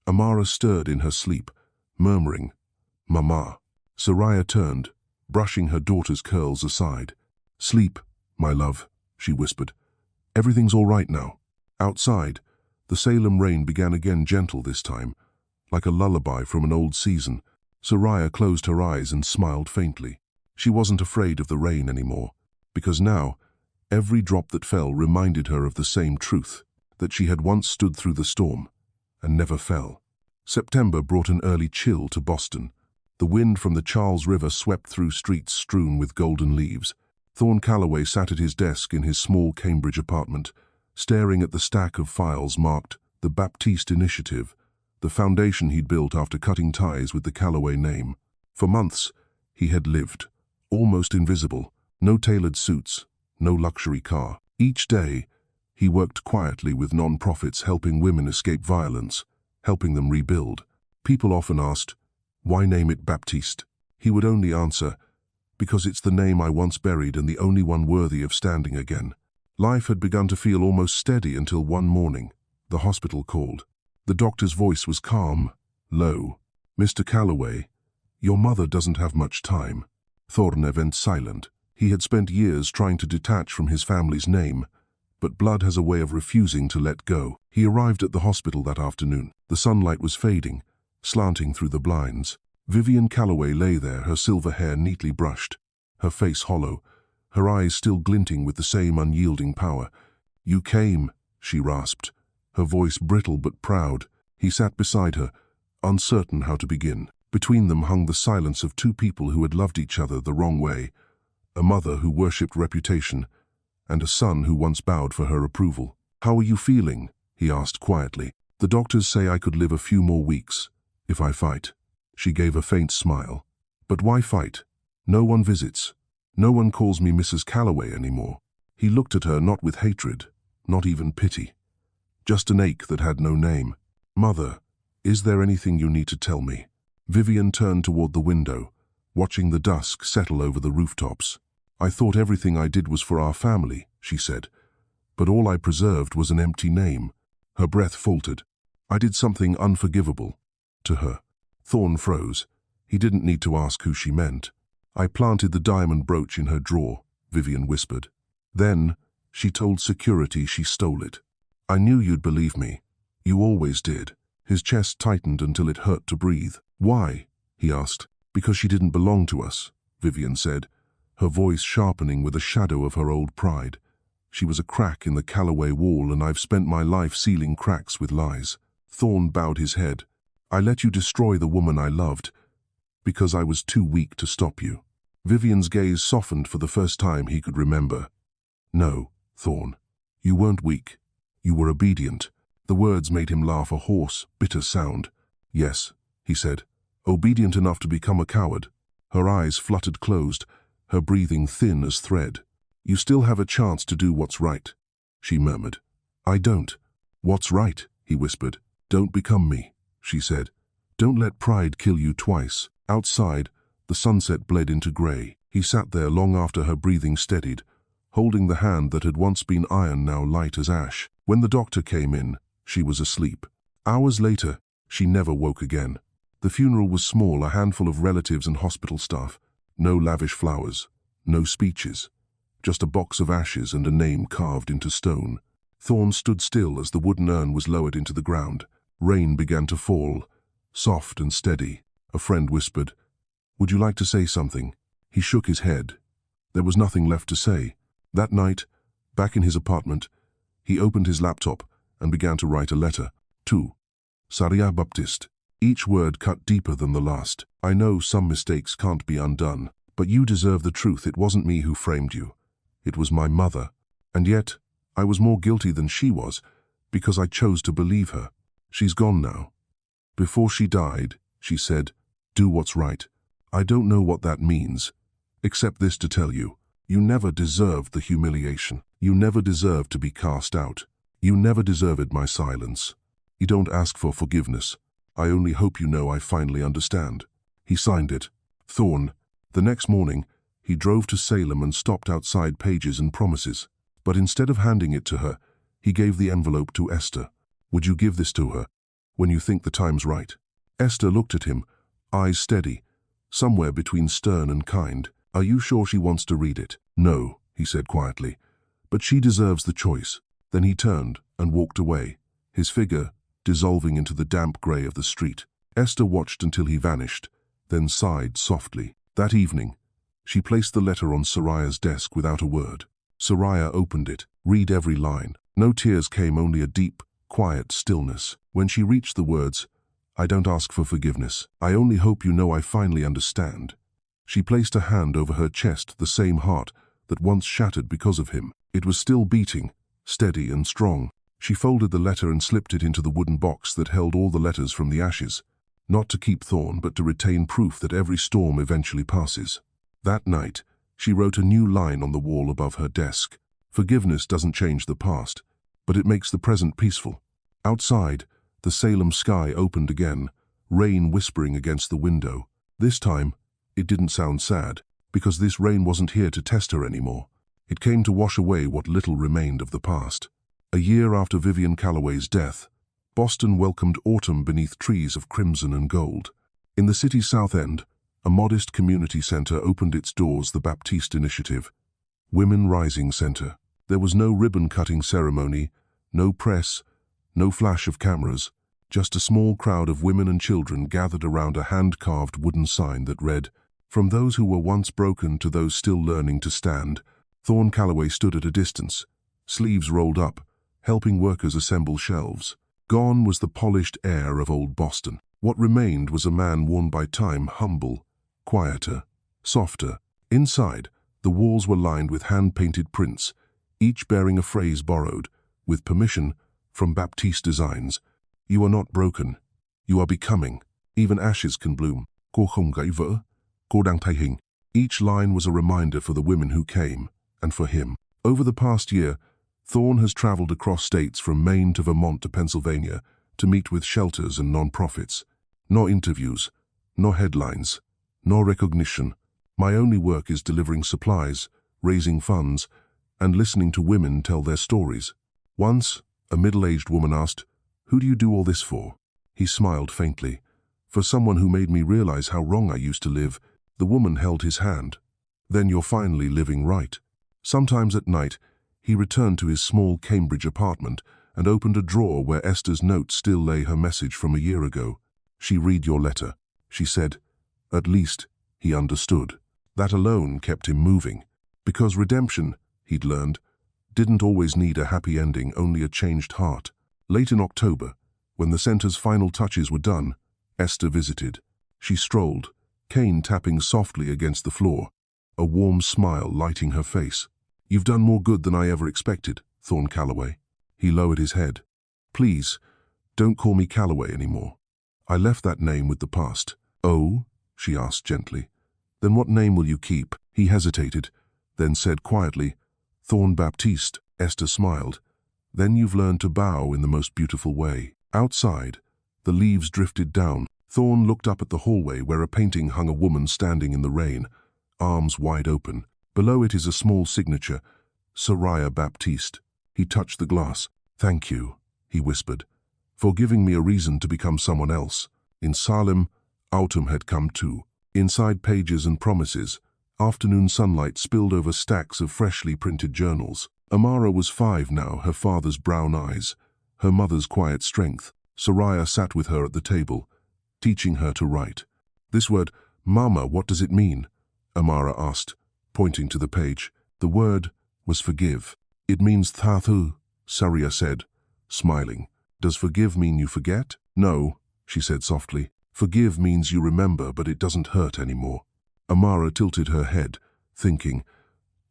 Amara stirred in her sleep, murmuring, "Mama." Sariah turned, brushing her daughter's curls aside. "Sleep, my love," she whispered. "Everything's all right now." Outside, the Salem rain began again, gentle this time, like a lullaby from an old season. Sariah closed her eyes and smiled faintly. She wasn't afraid of the rain anymore, because now, every drop that fell reminded her of the same truth, that she had once stood through the storm and never fell. September brought an early chill to Boston. The wind from the Charles River swept through streets strewn with golden leaves. Thorn Callaway sat at his desk in his small Cambridge apartment, staring at the stack of files marked the Baptiste Initiative, the foundation he'd built after cutting ties with the Callaway name. For months, he had lived, almost invisible, no tailored suits, no luxury car. Each day, he worked quietly with non-profits helping women escape violence, helping them rebuild. People often asked, "Why name it Baptiste?" He would only answer, "Because it's the name I once buried and the only one worthy of standing again." Life had begun to feel almost steady until one morning, the hospital called. The doctor's voice was calm, low. "Mr. Callaway, your mother doesn't have much time." Thorn went silent. He had spent years trying to detach from his family's name, but blood has a way of refusing to let go. He arrived at the hospital that afternoon. The sunlight was fading, slanting through the blinds. Vivian Callaway lay there, her silver hair neatly brushed, her face hollow, her eyes still glinting with the same unyielding power. "You came," she rasped, her voice brittle but proud. He sat beside her, uncertain how to begin. Between them hung the silence of two people who had loved each other the wrong way, a mother who worshipped reputation, and a son who once bowed for her approval. "How are you feeling?" he asked quietly. "The doctors say I could live a few more weeks, if I fight." She gave a faint smile. "But why fight? No one visits. No one calls me Mrs. Callaway anymore." He looked at her not with hatred, not even pity. Just an ache that had no name. "Mother, is there anything you need to tell me?" Vivian turned toward the window, watching the dusk settle over the rooftops. "I thought everything I did was for our family," she said, "but all I preserved was an empty name." Her breath faltered. "I did something unforgivable." To her. Thorn froze. He didn't need to ask who she meant. "I planted the diamond brooch in her drawer," Vivian whispered. "Then, she told security she stole it. I knew you'd believe me. You always did." His chest tightened until it hurt to breathe. "Why?" he asked. "Because she didn't belong to us," Vivian said, her voice sharpening with a shadow of her old pride. "She was a crack in the Callaway wall, and I've spent my life sealing cracks with lies." Thorn bowed his head. "I let you destroy the woman I loved, because I was too weak to stop you." Vivian's gaze softened for the first time he could remember. "No, Thorn, you weren't weak. You were obedient." The words made him laugh, a hoarse, bitter sound. "Yes," he said, "obedient enough to become a coward." Her eyes fluttered closed, her breathing thin as thread. "You still have a chance to do what's right," she murmured. "I don't." "What's right?" he whispered. "Don't become me," she said. "Don't let pride kill you twice." Outside, the sunset bled into grey. He sat there long after her breathing steadied, holding the hand that had once been iron, now light as ash. When the doctor came in, she was asleep. Hours later, she never woke again. The funeral was small, a handful of relatives and hospital staff. No lavish flowers, no speeches, just a box of ashes and a name carved into stone. Thorn stood still as the wooden urn was lowered into the ground. Rain began to fall, soft and steady. A friend whispered, "Would you like to say something?" He shook his head. There was nothing left to say. That night, back in his apartment, he opened his laptop and began to write a letter. To Sariah Baptiste. Each word cut deeper than the last. "I know some mistakes can't be undone, but you deserve the truth. It wasn't me who framed you. It was my mother. And yet, I was more guilty than she was, because I chose to believe her. She's gone now. Before she died, she said, 'Do what's right.' I don't know what that means, except this to tell you. You never deserved the humiliation. You never deserved to be cast out. You never deserved my silence. You don't ask for forgiveness. I only hope you know I finally understand." He signed it. Thorn. The next morning, he drove to Salem and stopped outside Pages and Promises. But instead of handing it to her, he gave the envelope to Esther. "Would you give this to her when you think the time's right?" Esther looked at him, eyes steady, somewhere between stern and kind. "Are you sure she wants to read it?" "No," he said quietly, "but she deserves the choice." Then he turned and walked away, his figure dissolving into the damp grey of the street. Esther watched until he vanished, then sighed softly. That evening, she placed the letter on Sariah's desk without a word. Sariah opened it, read every line. No tears came, only a deep, quiet stillness. When she reached the words, "I don't ask for forgiveness. I only hope you know I finally understand," she placed a hand over her chest, the same heart that once shattered because of him. It was still beating, steady and strong. She folded the letter and slipped it into the wooden box that held all the letters from the ashes, not to keep Thorn, but to retain proof that every storm eventually passes. That night, she wrote a new line on the wall above her desk. "Forgiveness doesn't change the past, but it makes the present peaceful." Outside, the Salem sky opened again, rain whispering against the window. This time, it didn't sound sad, because this rain wasn't here to test her anymore. It came to wash away what little remained of the past. A year after Vivian Callaway's death, Boston welcomed autumn beneath trees of crimson and gold. In the city's South End, a modest community center opened its doors, the Baptiste Initiative, Women Rising Center. There was no ribbon-cutting ceremony, no press, no flash of cameras, just a small crowd of women and children gathered around a hand-carved wooden sign that read, "From those who were once broken to those still learning to stand." Thorn Callaway stood at a distance, sleeves rolled up, helping workers assemble shelves. Gone was the polished air of old Boston. What remained was a man worn by time, humble, quieter, softer. Inside, the walls were lined with hand-painted prints, each bearing a phrase borrowed, with permission, from Baptiste Designs. "You are not broken. You are becoming. Even ashes can bloom. Cô không gãy vỡ. Cô đang thay hình." Each line was a reminder for the women who came, and for him. Over the past year, Thorn has traveled across states from Maine to Vermont to Pennsylvania to meet with shelters and non-profits. No interviews, no headlines, no recognition. "My only work is delivering supplies, raising funds, and listening to women tell their stories." Once, a middle-aged woman asked, "Who do you do all this for?" He smiled faintly. "For someone who made me realize how wrong I used to live." The woman held his hand. "Then you're finally living right." Sometimes at night, he returned to his small Cambridge apartment and opened a drawer where Esther's note still lay, her message from a year ago. "She read your letter," she said. At least, he understood. That alone kept him moving. Because redemption, he'd learned, didn't always need a happy ending, only a changed heart. Late in October, when the center's final touches were done, Esther visited. She strolled, cane tapping softly against the floor, a warm smile lighting her face. "You've done more good than I ever expected, Thorn Callaway." He lowered his head. "Please, don't call me Callaway anymore. I left that name with the past." "Oh?" she asked gently. "Then what name will you keep?" He hesitated, then said quietly, "Thorn Baptiste." Esther smiled. "Then you've learned to bow in the most beautiful way." Outside, the leaves drifted down. Thorn looked up at the hallway where a painting hung, a woman standing in the rain, arms wide open. Below it is a small signature, Sariah Baptiste. He touched the glass. "Thank you," he whispered, "for giving me a reason to become someone else." In Salem, autumn had come too. Inside Pages and Promises, afternoon sunlight spilled over stacks of freshly printed journals. Amara was 5 now, her father's brown eyes, her mother's quiet strength. Sariah sat with her at the table, teaching her to write. This word, Mama, what does it mean? Amara asked, pointing to the page. The word was forgive. It means thathu, Sariah said, smiling. Does forgive mean you forget? No, she said softly. Forgive means you remember, but it doesn't hurt anymore. Amara tilted her head, thinking,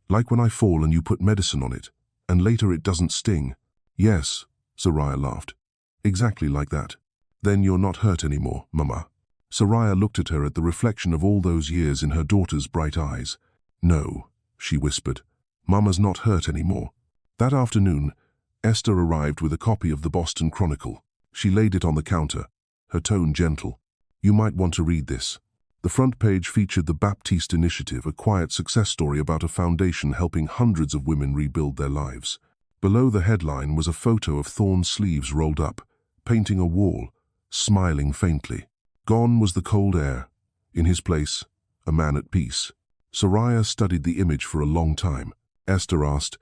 like when I fall and you put medicine on it, and later it doesn't sting. Yes, Sariah laughed. Exactly like that. Then you're not hurt anymore, Mama. Sariah looked at her at the reflection of all those years in her daughter's bright eyes. No, she whispered. Mama's not hurt anymore. That afternoon, Esther arrived with a copy of the Boston Chronicle. She laid it on the counter, her tone gentle. You might want to read this. The front page featured the Baptiste Initiative, a quiet success story about a foundation helping hundreds of women rebuild their lives. Below the headline was a photo of Thorne's sleeves rolled up, painting a wall, smiling faintly. Gone was the cold air. In his place, a man at peace. Sariah studied the image for a long time. Esther asked,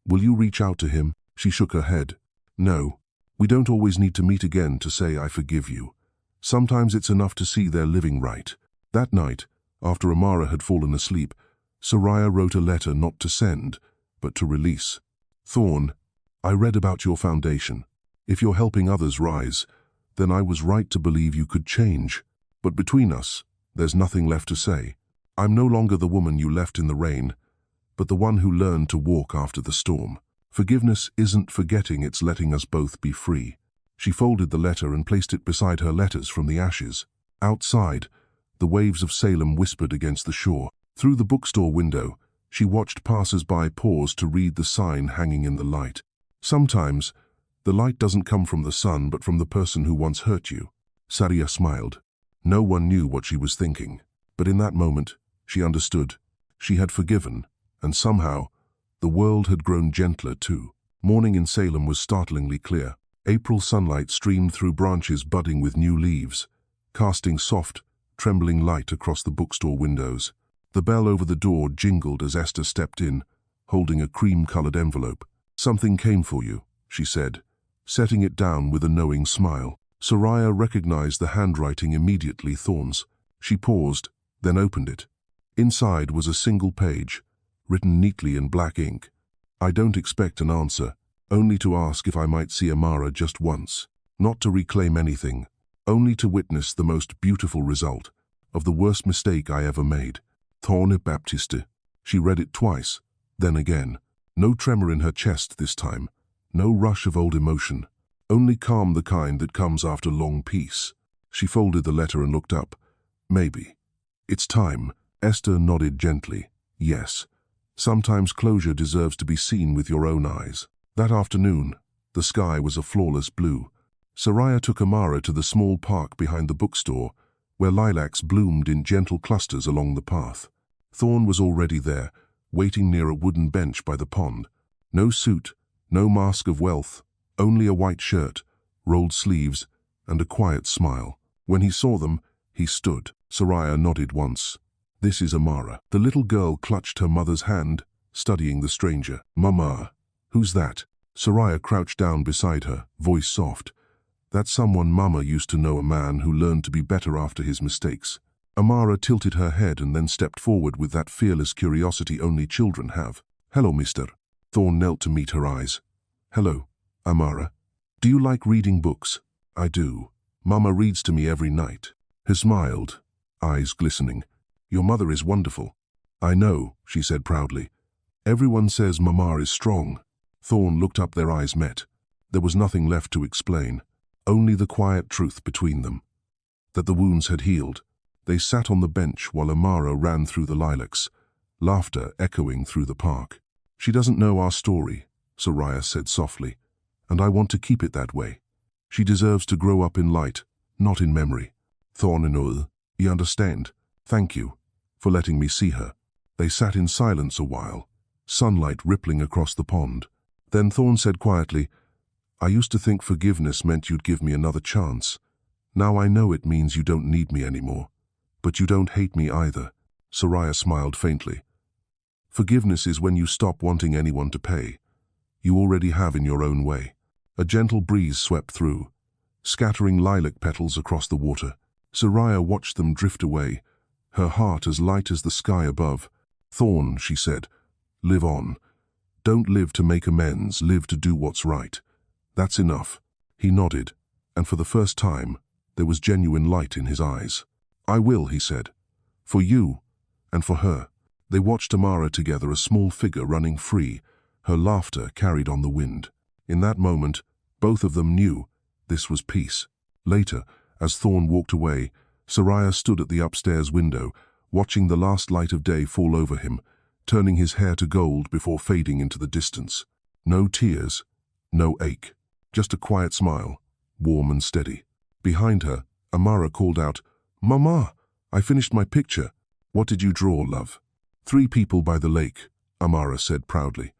will you reach out to him? She shook her head. No, we don't always need to meet again to say I forgive you. Sometimes it's enough to see they're living right. That night, after Amara had fallen asleep, Sariah wrote a letter not to send, but to release. Thorne, I read about your foundation. If you're helping others rise, then I was right to believe you could change. But between us, there's nothing left to say. I'm no longer the woman you left in the rain, but the one who learned to walk after the storm. Forgiveness isn't forgetting, it's letting us both be free. She folded the letter and placed it beside her letters from the ashes. Outside, the waves of Salem whispered against the shore. Through the bookstore window, she watched passers-by pause to read the sign hanging in the light. Sometimes, the light doesn't come from the sun but from the person who once hurt you. Sariah smiled. No one knew what she was thinking, but in that moment, she understood. She had forgiven, and somehow, the world had grown gentler too. Morning in Salem was startlingly clear. April sunlight streamed through branches budding with new leaves, casting soft, trembling light across the bookstore windows. The bell over the door jingled as Esther stepped in, holding a cream-colored envelope. Something came for you, she said, setting it down with a knowing smile. Sariah recognized the handwriting immediately, Thorne's. She paused, then opened it. Inside was a single page, written neatly in black ink. I don't expect an answer, only to ask if I might see Amara just once. Not to reclaim anything, only to witness the most beautiful result of the worst mistake I ever made. Sariah Baptiste. She read it twice, then again. No tremor in her chest this time, no rush of old emotion, only calm, the kind that comes after long peace. She folded the letter and looked up. Maybe. It's time. Esther nodded gently. Yes. Sometimes closure deserves to be seen with your own eyes. That afternoon, the sky was a flawless blue. Sariah took Amara to the small park behind the bookstore, where lilacs bloomed in gentle clusters along the path. Thorne was already there, waiting near a wooden bench by the pond. No suit, no mask of wealth, only a white shirt, rolled sleeves, and a quiet smile. When he saw them, he stood. Sariah nodded once. This is Amara. The little girl clutched her mother's hand, studying the stranger. Mama, who's that? Sariah crouched down beside her, voice soft. That's someone Mama used to know, a man who learned to be better after his mistakes. Amara tilted her head and then stepped forward with that fearless curiosity only children have. Hello, mister. Thorne knelt to meet her eyes. Hello, Amara. Do you like reading books? I do. Mama reads to me every night. He smiled, eyes glistening. Your mother is wonderful. I know, she said proudly. Everyone says Mama is strong. Thorne looked up, their eyes met. There was nothing left to explain, only the quiet truth between them, that the wounds had healed. They sat on the bench while Amara ran through the lilacs, laughter echoing through the park. She doesn't know our story, Sariah said softly, and I want to keep it that way. She deserves to grow up in light, not in memory. Thorne nodded. You understand? Thank you for letting me see her. They sat in silence a while, sunlight rippling across the pond. Then Thorne said quietly, I used to think forgiveness meant you'd give me another chance. Now I know it means you don't need me anymore. But you don't hate me either. Sariah smiled faintly. Forgiveness is when you stop wanting anyone to pay. you already have in your own way. A gentle breeze swept through, scattering lilac petals across the water. Sariah watched them drift away, her heart as light as the sky above. "Thorn," she said, "live on. Don't live to make amends, live to do what's right. That's enough." He nodded, and for the first time, there was genuine light in his eyes. "I will," he said. "For you, and for her." They watched Amara together, a small figure running free, her laughter carried on the wind. In that moment, both of them knew this was peace. Later, as Thorn walked away, Sariah stood at the upstairs window, watching the last light of day fall over him, turning his hair to gold before fading into the distance. No tears, no ache, just a quiet smile, warm and steady. Behind her, Amara called out, "Mama, I finished my picture. What did you draw, love?" "3 people by the lake," Amara said proudly.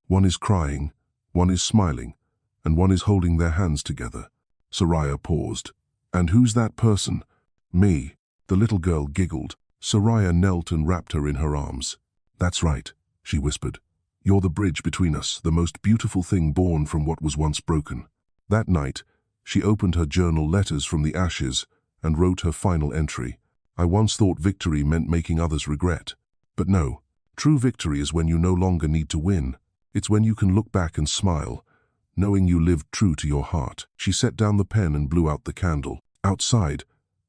"One is crying, one is smiling, and one is holding their hands together." Sariah paused. "And who's that person?" "Me." The little girl giggled. Sariah knelt and wrapped her in her arms. "That's right," she whispered. "You're the bridge between us, the most beautiful thing born from what was once broken." That night, she opened her journal letters from the ashes and wrote her final entry. "I once thought victory meant making others regret. But no, true victory is when you no longer need to win. It's when you can look back and smile, knowing you lived true to your heart." She set down the pen and blew out the candle. Outside,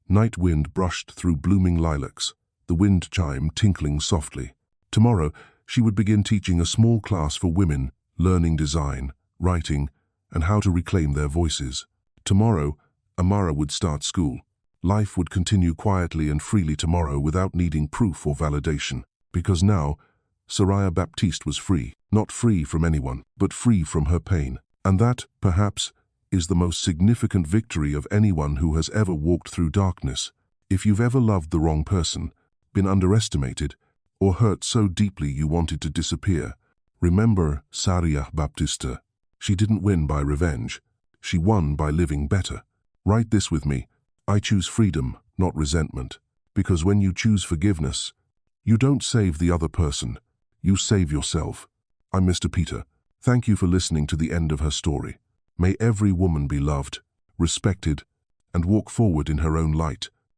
night wind brushed through blooming lilacs, the wind chime tinkling softly. Tomorrow, she would begin teaching a small class for women, learning design, writing, and how to reclaim their voices. Tomorrow, Amara would start school. Life would continue quietly and freely tomorrow without needing proof or validation. Because now, Sariah Baptiste was free. Not free from anyone, but free from her pain. And that, perhaps, is the most significant victory of anyone who has ever walked through darkness. If you've ever loved the wrong person, been underestimated, or hurt so deeply you wanted to disappear, remember Sariah Baptiste. She didn't win by revenge. She won by living better. Write this with me. I choose freedom, not resentment. Because when you choose forgiveness, you don't save the other person, you save yourself. I'm Mr. Peter. Thank you for listening to the end of her story. May every woman be loved, respected, and walk forward in her own light.